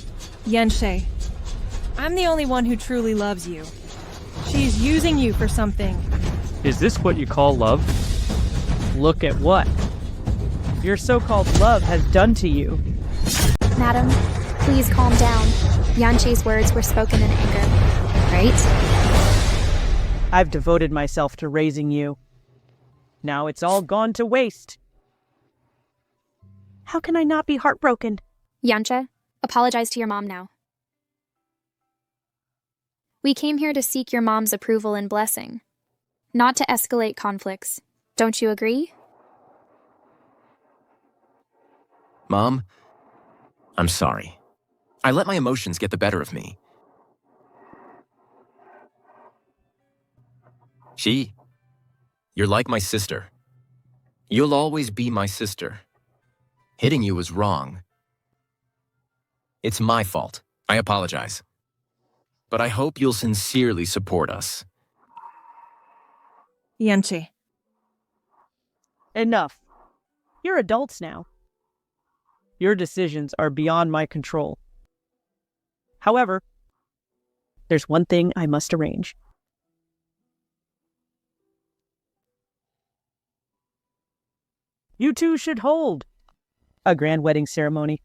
Yanqi, I'm the only one who truly loves you. She's using you for something. Is this what you call love? Look at what your so-called love has done to you. Madam, please calm down. Yanqi's words were spoken in anger, right? I've devoted myself to raising you. Now it's all gone to waste. How can I not be heartbroken? Yanqi, apologize to your mom now. We came here to seek your mom's approval and blessing, not to escalate conflicts. Don't you agree? Mom, I'm sorry. I let my emotions get the better of me. You're like my sister. You'll always be my sister. Hitting you was wrong. It's my fault. I apologize. But I hope you'll sincerely support us. Yanqi. Enough. You're adults now. Your decisions are beyond my control. However, there's one thing I must arrange. You two should hold a grand wedding ceremony.